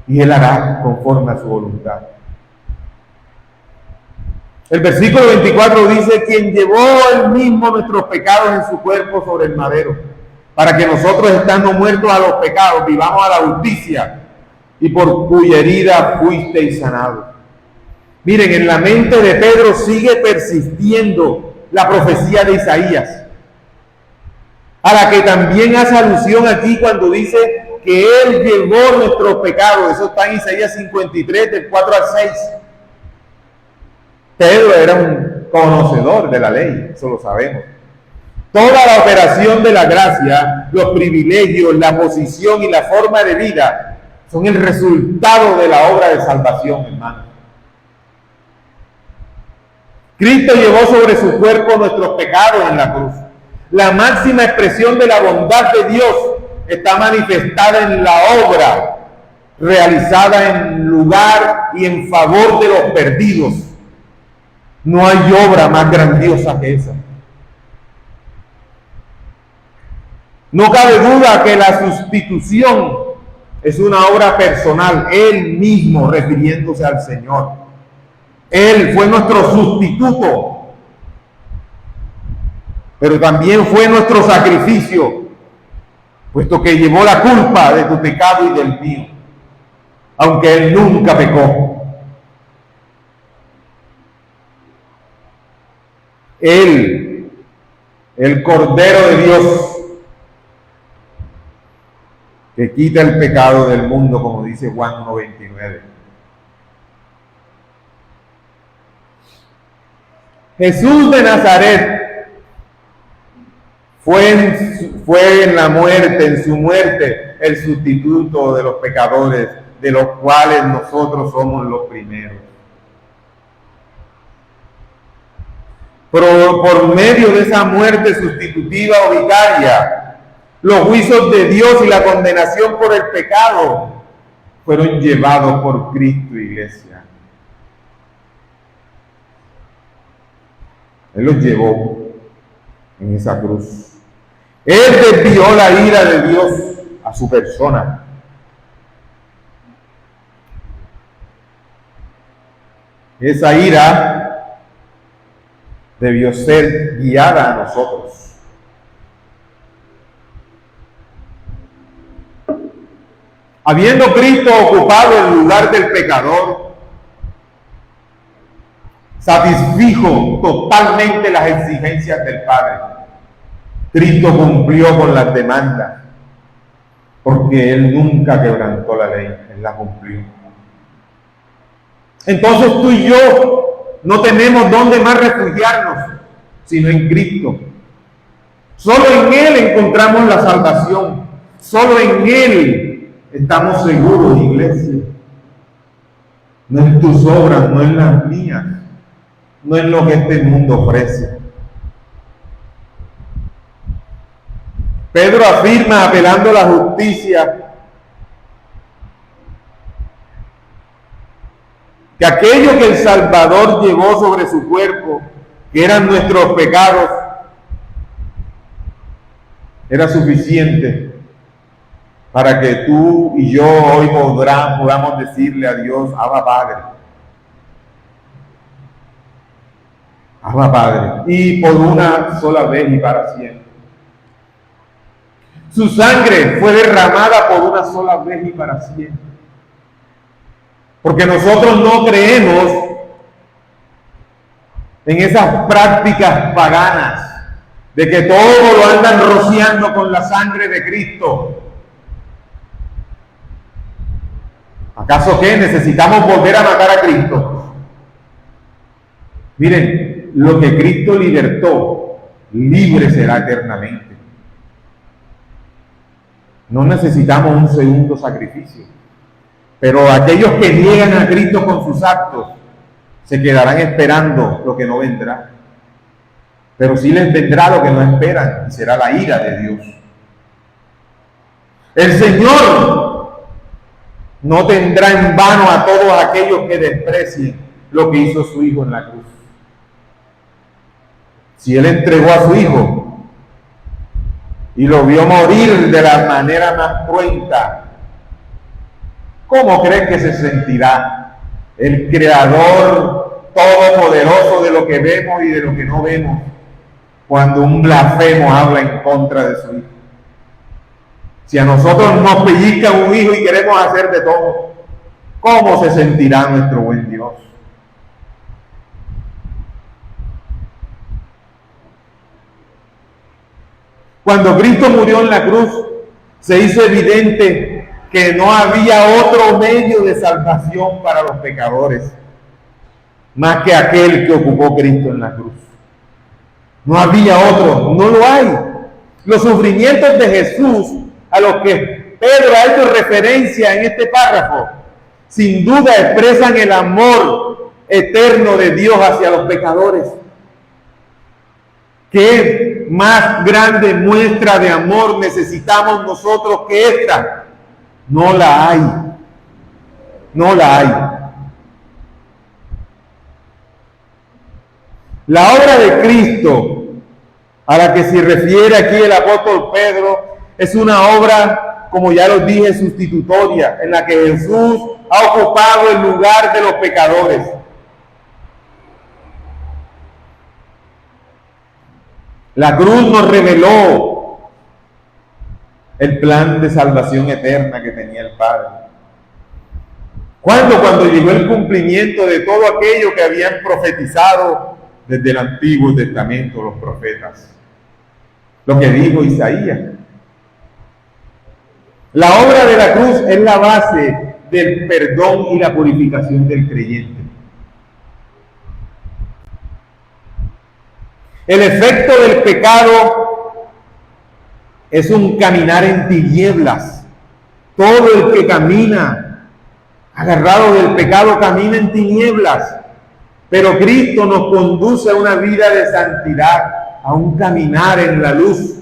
y Él hará conforme a su voluntad. El versículo 24 dice: quien llevó él mismo nuestros pecados en su cuerpo sobre el madero, para que nosotros, estando muertos a los pecados, vivamos a la justicia, y por cuya herida fuisteis sanados. Miren, en la mente de Pedro sigue persistiendo la profecía de Isaías, a la que también hace alusión aquí cuando dice que Él llevó nuestros pecados. Eso está en Isaías 53, del 4 al 6. Pedro era un conocedor de la ley, eso lo sabemos. Toda la operación de la gracia, los privilegios, la posición y la forma de vida son el resultado de la obra de salvación, hermano. Cristo llevó sobre su cuerpo nuestros pecados en la cruz. La máxima expresión de la bondad de Dios está manifestada en la obra realizada en lugar y en favor de los perdidos. No hay obra más grandiosa que esa. No cabe duda que la sustitución es una obra personal, Él mismo refiriéndose al Señor. Él fue nuestro sustituto, pero también fue nuestro sacrificio, puesto que llevó la culpa de tu pecado y del mío, aunque Él nunca pecó. Él, el Cordero de Dios, que quita el pecado del mundo, como dice Juan 1:29. Jesús de Nazaret fue en la muerte, en su muerte, el sustituto de los pecadores, de los cuales nosotros somos los primeros. Por medio de esa muerte sustitutiva o vicaria, los juicios de Dios y la condenación por el pecado fueron llevados por Cristo, iglesia. Él los llevó en esa cruz. Él desvió la ira de Dios a su persona. Esa ira debió ser guiada a nosotros. Habiendo Cristo ocupado el lugar del pecador, satisfijo totalmente las exigencias del Padre. Cristo cumplió con las demandas, porque Él nunca quebrantó la ley, Él la cumplió. Entonces tú y yo no tenemos dónde más refugiarnos, sino en Cristo. Solo en Él encontramos la salvación. Solo en Él estamos seguros, iglesia. No en tus obras, no en las mías, no en lo que este mundo ofrece. Pedro afirma, apelando a la justicia, que aquello que el Salvador llevó sobre su cuerpo, que eran nuestros pecados, era suficiente para que tú y yo hoy podamos decirle a Dios, Abba Padre. Abba Padre. Y por una sola vez y para siempre. Su sangre fue derramada por una sola vez y para siempre. Porque nosotros no creemos en esas prácticas paganas de que todo lo andan rociando con la sangre de Cristo. ¿Acaso qué? ¿Necesitamos volver a matar a Cristo? Miren, lo que Cristo libertó, libre será eternamente. No necesitamos un segundo sacrificio. Pero aquellos que niegan a Cristo con sus actos, se quedarán esperando lo que no vendrá. Pero sí les vendrá lo que no esperan, y será la ira de Dios. El Señor no tendrá en vano a todos aquellos que desprecien lo que hizo su Hijo en la cruz. Si Él entregó a su Hijo y lo vio morir de la manera más cruenta, ¿cómo creen que se sentirá el Creador todopoderoso de lo que vemos y de lo que no vemos cuando un blasfemo habla en contra de su Hijo? Si a nosotros nos pellizca un hijo y queremos hacer de todo, ¿cómo se sentirá nuestro buen Dios? Cuando Cristo murió en la cruz, se hizo evidente que no había otro medio de salvación para los pecadores más que aquel que ocupó Cristo en la cruz. No había otro, no lo hay. Los sufrimientos de Jesús, a los que Pedro ha hecho referencia en este párrafo, sin duda expresan el amor eterno de Dios hacia los pecadores. ¿Qué más grande muestra de amor necesitamos nosotros que esta? No la hay. No la hay. La obra de Cristo, a la que se refiere aquí el apóstol Pedro, es una obra, como ya lo dije, sustitutoria, en la que Jesús ha ocupado el lugar de los pecadores. La cruz nos reveló el plan de salvación eterna que tenía el Padre. Cuando llegó el cumplimiento de todo aquello que habían profetizado desde el Antiguo Testamento los profetas. Lo que dijo Isaías. La obra de la cruz es la base del perdón y la purificación del creyente. El efecto del pecado es un caminar en tinieblas. Todo el que camina agarrado del pecado camina en tinieblas. Pero Cristo nos conduce a una vida de santidad, a un caminar en la luz.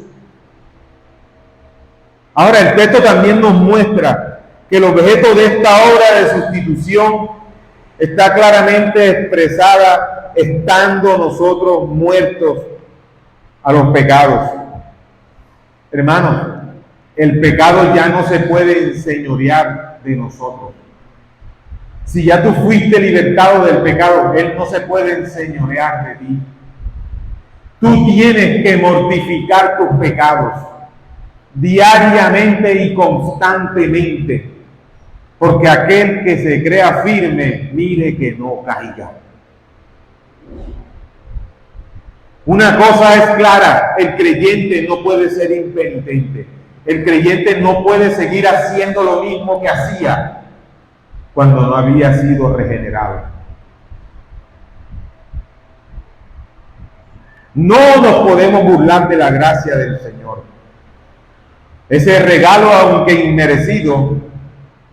Ahora, el texto también nos muestra que el objeto de esta obra de sustitución está claramente expresada estando nosotros muertos a los pecados. Hermanos, el pecado ya no se puede enseñorear de nosotros. Si ya tú fuiste libertado del pecado, Él no se puede enseñorear de ti. Tú tienes que mortificar tus pecados diariamente y constantemente, porque aquel que se crea firme, mire que no caiga. Una cosa es clara, el creyente no puede ser impenitente. El creyente no puede seguir haciendo lo mismo que hacía cuando no había sido regenerado. No nos podemos burlar de la gracia del Señor. Ese regalo, aunque inmerecido,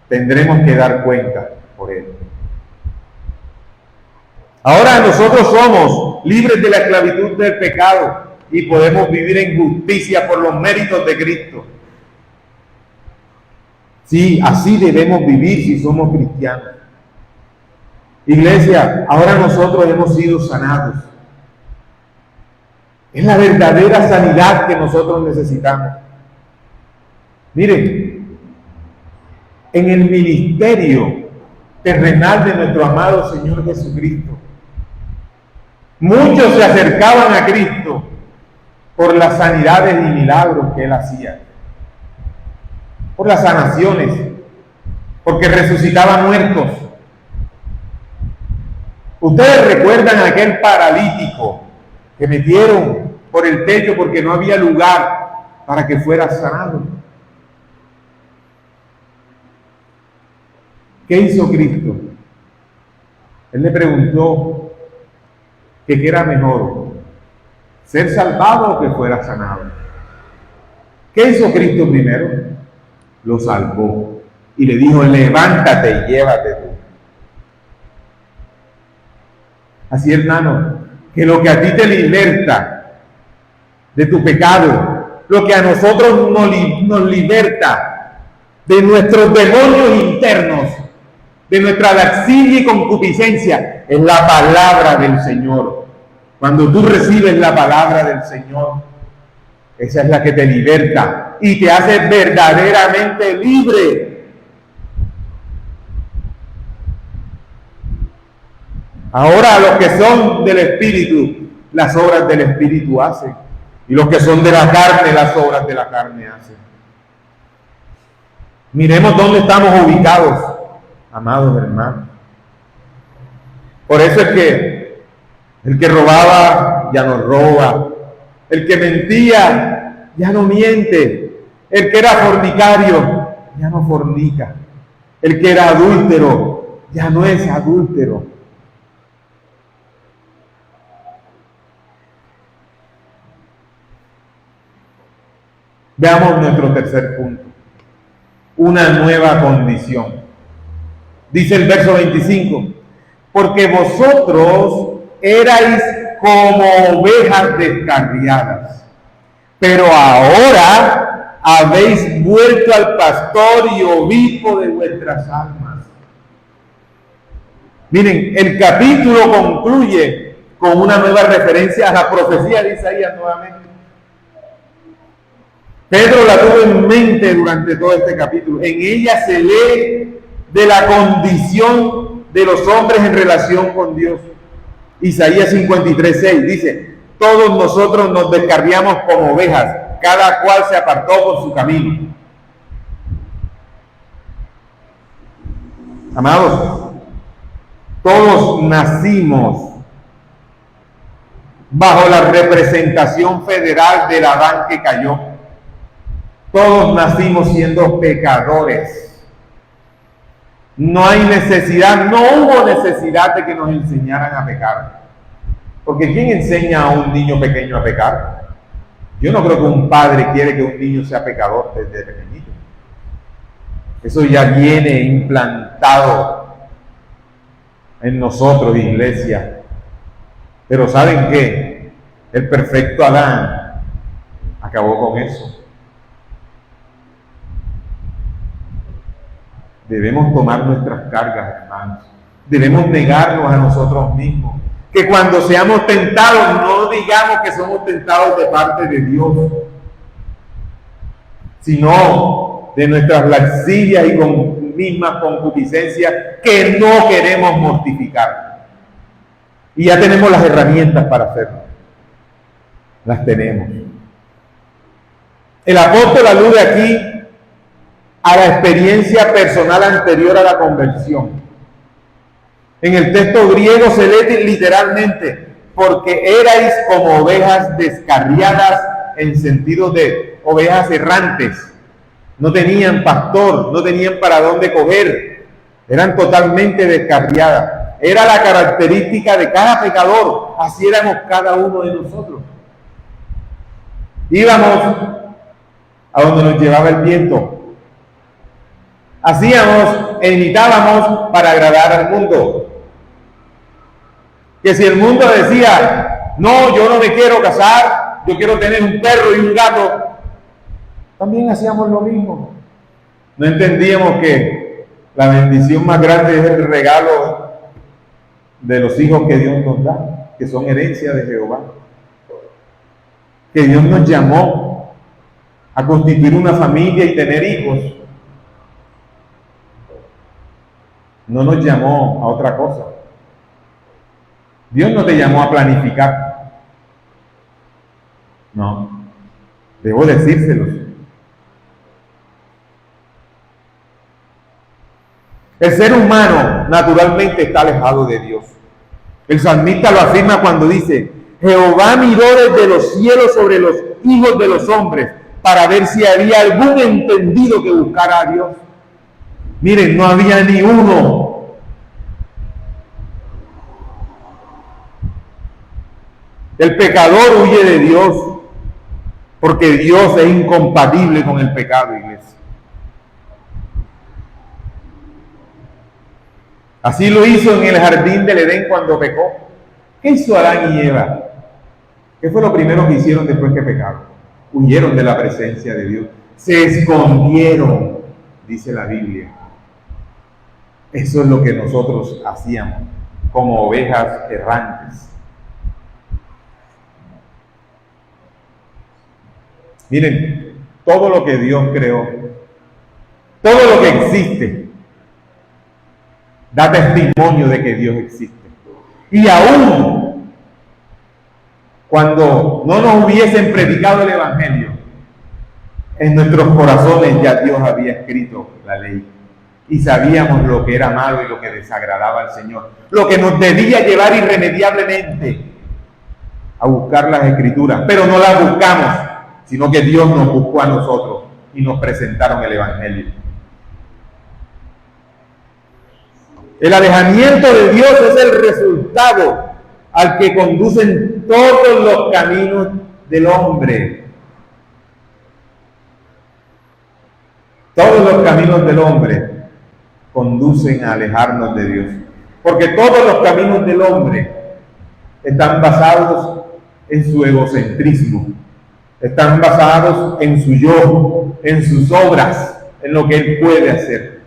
tendremos que dar cuenta por él. Ahora nosotros somos libres de la esclavitud del pecado y podemos vivir en justicia por los méritos de Cristo. Sí, así debemos vivir si somos cristianos. Iglesia, ahora nosotros hemos sido sanados. Es la verdadera sanidad que nosotros necesitamos. Miren, en el ministerio terrenal de nuestro amado Señor Jesucristo. Muchos se acercaban a Cristo por las sanidades y milagros que Él hacía, por las sanaciones, porque resucitaba muertos. Ustedes recuerdan a aquel paralítico que metieron por el techo porque no había lugar para que fuera sanado. ¿Qué hizo Cristo? Él le preguntó que qué era mejor, ser salvado o que fuera sanado. ¿Qué hizo Cristo primero? Lo salvó y le dijo: levántate y llévate tú. Así, hermano, que lo que a ti te liberta de tu pecado, lo que a nosotros nos liberta de nuestros demonios internos, de nuestra laxidia y concupiscencia, es la palabra del Señor. Cuando tú recibes la palabra del Señor, esa es la que te liberta y te hace verdaderamente libre. Ahora, los que son del Espíritu, las obras del Espíritu hacen, y los que son de la carne, las obras de la carne hacen. Miremos dónde estamos ubicados, amados hermanos. Por eso es que el que robaba ya no roba, el que mentía ya no miente, el que era fornicario ya no fornica, el que era adúltero ya no es adúltero. Veamos nuestro tercer punto, una nueva condición. Dice el verso 25, porque vosotros erais como ovejas descarriadas, pero ahora habéis vuelto al pastor y obispo de vuestras almas. Miren, el capítulo concluye con una nueva referencia a la profecía de Isaías nuevamente. Pedro la tuvo en mente durante todo este capítulo. En ella se lee de la condición de los hombres en relación con Dios. Isaías 53:6 dice: todos nosotros nos descarriamos como ovejas, cada cual se apartó por su camino. Amados, todos nacimos bajo la representación federal del Adán que cayó. Todos nacimos siendo pecadores. No hay necesidad, no hubo necesidad de que nos enseñaran a pecar. Porque ¿quién enseña a un niño pequeño a pecar? Yo no creo que un padre quiere que un niño sea pecador desde pequeñito. Eso ya viene implantado en nosotros, iglesia. Pero ¿saben qué? El perfecto Adán acabó con eso. Debemos tomar nuestras cargas, hermanos. Debemos negarnos a nosotros mismos. Que cuando seamos tentados, no digamos que somos tentados de parte de Dios, sino de nuestras laxivias y mismas concupiscencias que no queremos mortificar. Y ya tenemos las herramientas para hacerlo. Las tenemos. El apóstol alude aquí a la experiencia personal anterior a la conversión. En el texto griego se lee literalmente: porque erais como ovejas descarriadas, en sentido de ovejas errantes. No tenían pastor, no tenían para dónde coger, eran totalmente descarriadas. Era la característica de cada pecador, así éramos cada uno de nosotros. Íbamos a donde nos llevaba el viento. Hacíamos e imitábamos para agradar al mundo. Que si el mundo decía: no, yo no me quiero casar, yo quiero tener un perro y un gato, también hacíamos lo mismo. No entendíamos que la bendición más grande es el regalo de los hijos que Dios nos da, que son herencia de Jehová. Que Dios nos llamó a constituir una familia y tener hijos. no nos llamó a otra cosa. Dios no te llamó a planificar. No, debo decírselos. El ser humano naturalmente está alejado de Dios. El salmista lo afirma cuando dice: Jehová miró desde los cielos sobre los hijos de los hombres para ver si había algún entendido que buscara a Dios. Miren, no había ni uno. El pecador huye de Dios porque Dios es incompatible con el pecado, iglesia. Así lo hizo en el jardín del Edén cuando pecó. ¿Qué hizo Adán y Eva? ¿Qué fue lo primero que hicieron después que pecaron? Huyeron de la presencia de Dios. Se escondieron, dice la Biblia. Eso es lo que nosotros hacíamos como ovejas errantes. Miren, todo lo que Dios creó, todo lo que existe, da testimonio de que Dios existe. Y aún cuando no nos hubiesen predicado el Evangelio, en nuestros corazones ya Dios había escrito la ley. Y sabíamos lo que era malo y lo que desagradaba al Señor. Lo que nos debía llevar irremediablemente a buscar las Escrituras. Pero no las buscamos, sino que Dios nos buscó a nosotros y nos presentaron el Evangelio. El alejamiento de Dios es el resultado al que conducen todos los caminos del hombre. Todos los caminos del hombre conducen a alejarnos de Dios. Porque todos los caminos del hombre están basados en su egocentrismo. Están basados en su yo, en sus obras, en lo que él puede hacer.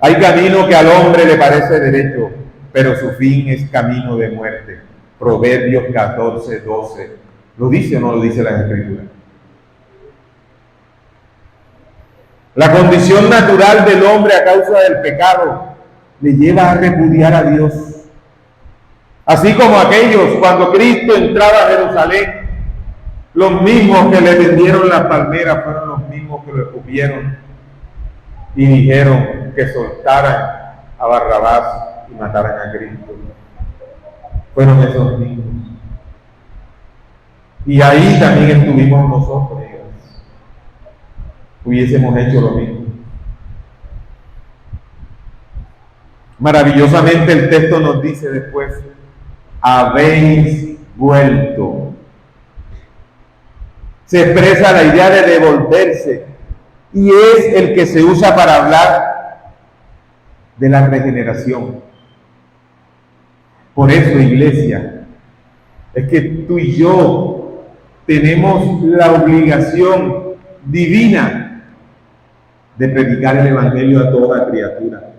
Hay camino que al hombre le parece derecho, pero su fin es camino de muerte. Proverbios 14:12. ¿Lo dice o no lo dice la Escritura? La condición natural del hombre a causa del pecado le lleva a repudiar a Dios. Así como aquellos, cuando Cristo entraba a Jerusalén, los mismos que le vendieron las palmeras fueron los mismos que lo escupieron y dijeron que soltaran a Barrabás y mataran a Cristo. Fueron esos mismos. Y ahí también estuvimos nosotros, hubiésemos hecho lo mismo. Maravillosamente el texto nos dice después: habéis vuelto. Se expresa la idea de devolverse y es el que se usa para hablar de la regeneración. Por eso, iglesia, es que tú y yo tenemos la obligación divina de predicar el Evangelio a toda criatura.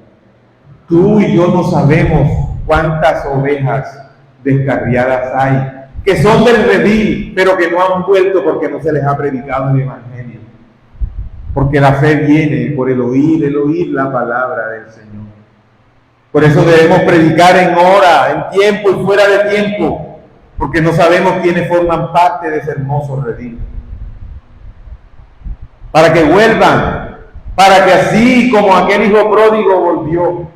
Tú y yo no sabemos cuántas ovejas descarriadas hay, que son del redil, pero que no han vuelto porque no se les ha predicado el Evangelio. Porque la fe viene por el oír la palabra del Señor. Por eso debemos predicar en hora, en tiempo y fuera de tiempo, porque no sabemos quiénes forman parte de ese hermoso redil. Para que vuelvan, para que así como aquel hijo pródigo volvió.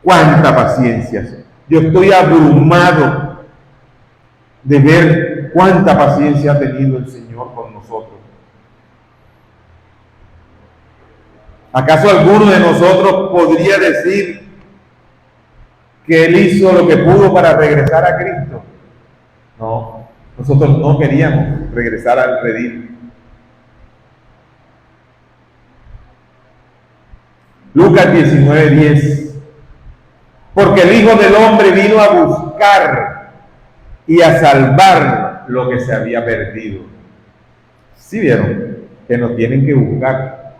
¡Cuánta paciencia! Yo estoy abrumado de ver cuánta paciencia ha tenido el Señor con nosotros. ¿Acaso alguno de nosotros podría decir que Él hizo lo que pudo para regresar a Cristo? No, nosotros no queríamos regresar al redil. Lucas 19:10. Porque el Hijo del Hombre vino a buscar y a salvar lo que se había perdido. ¿Sí vieron? Que nos tienen que buscar.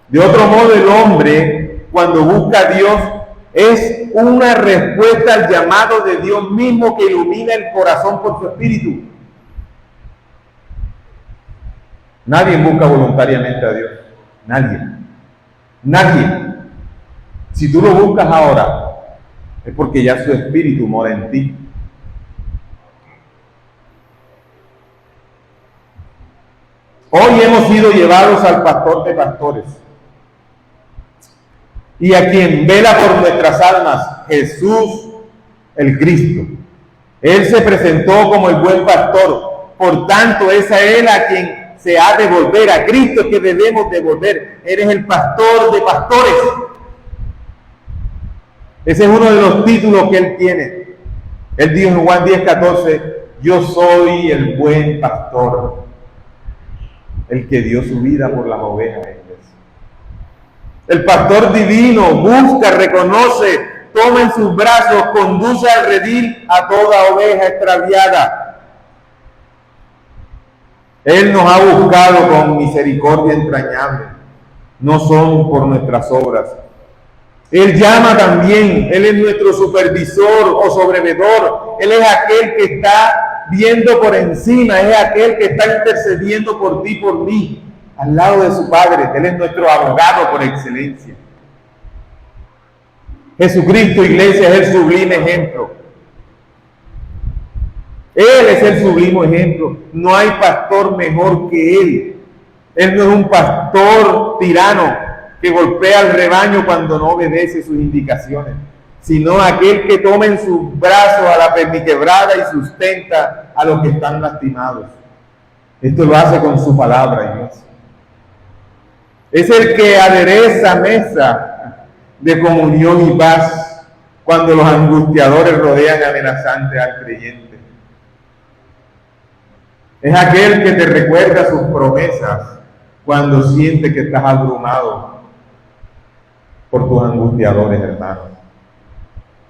De otro modo, el hombre, cuando busca a Dios, es una respuesta al llamado de Dios mismo que ilumina el corazón por su espíritu. Nadie busca voluntariamente a Dios. Nadie. Nadie. Si tú lo buscas ahora, es porque ya su espíritu mora en ti. Hoy hemos sido llevados al pastor de pastores y a quien vela por nuestras almas, Jesús el Cristo. Él se presentó como el buen pastor, por tanto es a Él a quien se ha de volver, a Cristo es que debemos de volver. Él es el pastor de pastores. Ese es uno de los títulos que Él tiene. Él dijo en Juan 10:14, yo soy el buen pastor, el que dio su vida por las ovejas. El pastor divino busca, reconoce, toma en sus brazos, conduce al redil a toda oveja extraviada. Él nos ha buscado con misericordia entrañable, no son por nuestras obras. Él llama también, Él es nuestro supervisor o sobrevedor, Él es aquel que está viendo por encima, es aquel que está intercediendo por ti, por mí, al lado de su Padre. Él es nuestro abogado por excelencia. Jesucristo, iglesia, es el sublime ejemplo. Él es el sublime ejemplo. No hay pastor mejor que Él. Él no es un pastor tirano que golpea al rebaño cuando no obedece sus indicaciones, sino aquel que toma en sus brazos a la perniquebrada y sustenta a los que están lastimados. Esto lo hace con su palabra, iglesia. Es el que adereza mesa de comunión y paz cuando los angustiadores rodean amenazante al creyente. Es aquel que te recuerda sus promesas cuando siente que estás abrumado por tus angustiadores, hermanos.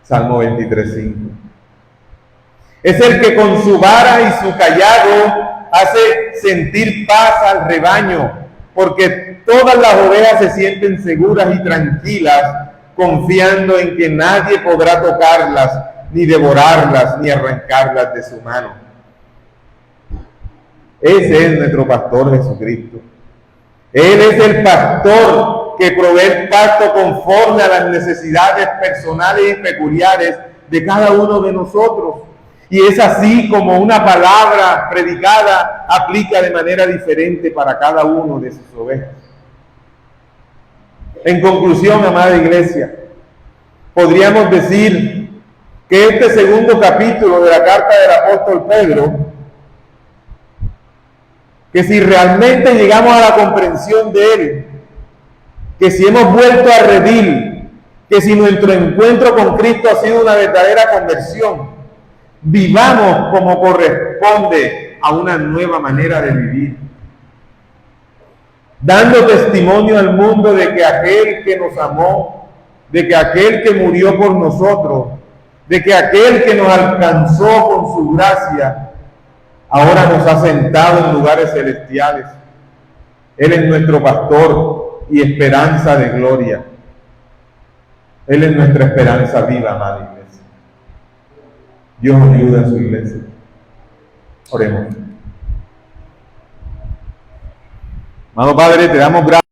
Salmo 23:5. Es el que con su vara y su cayado hace sentir paz al rebaño, porque todas las ovejas se sienten seguras y tranquilas, confiando en que nadie podrá tocarlas, ni devorarlas, ni arrancarlas de su mano. Ese es nuestro pastor Jesucristo. Él es el pastor que provee el pasto conforme a las necesidades personales y peculiares de cada uno de nosotros. Y es así como una palabra predicada aplica de manera diferente para cada uno de sus ovejas. En conclusión, amada iglesia, podríamos decir que este segundo capítulo de la carta del apóstol Pedro, que si realmente llegamos a la comprensión de él, que si hemos vuelto a redil, que si nuestro encuentro con Cristo ha sido una verdadera conversión, vivamos como corresponde a una nueva manera de vivir, dando testimonio al mundo de que aquel que nos amó, de que aquel que murió por nosotros, de que aquel que nos alcanzó con su gracia, ahora nos ha sentado en lugares celestiales. Él es nuestro pastor y esperanza de gloria. Él es nuestra esperanza viva, amada iglesia. Dios ayuda a su iglesia. Oremos. Amado Padre, te damos gracias.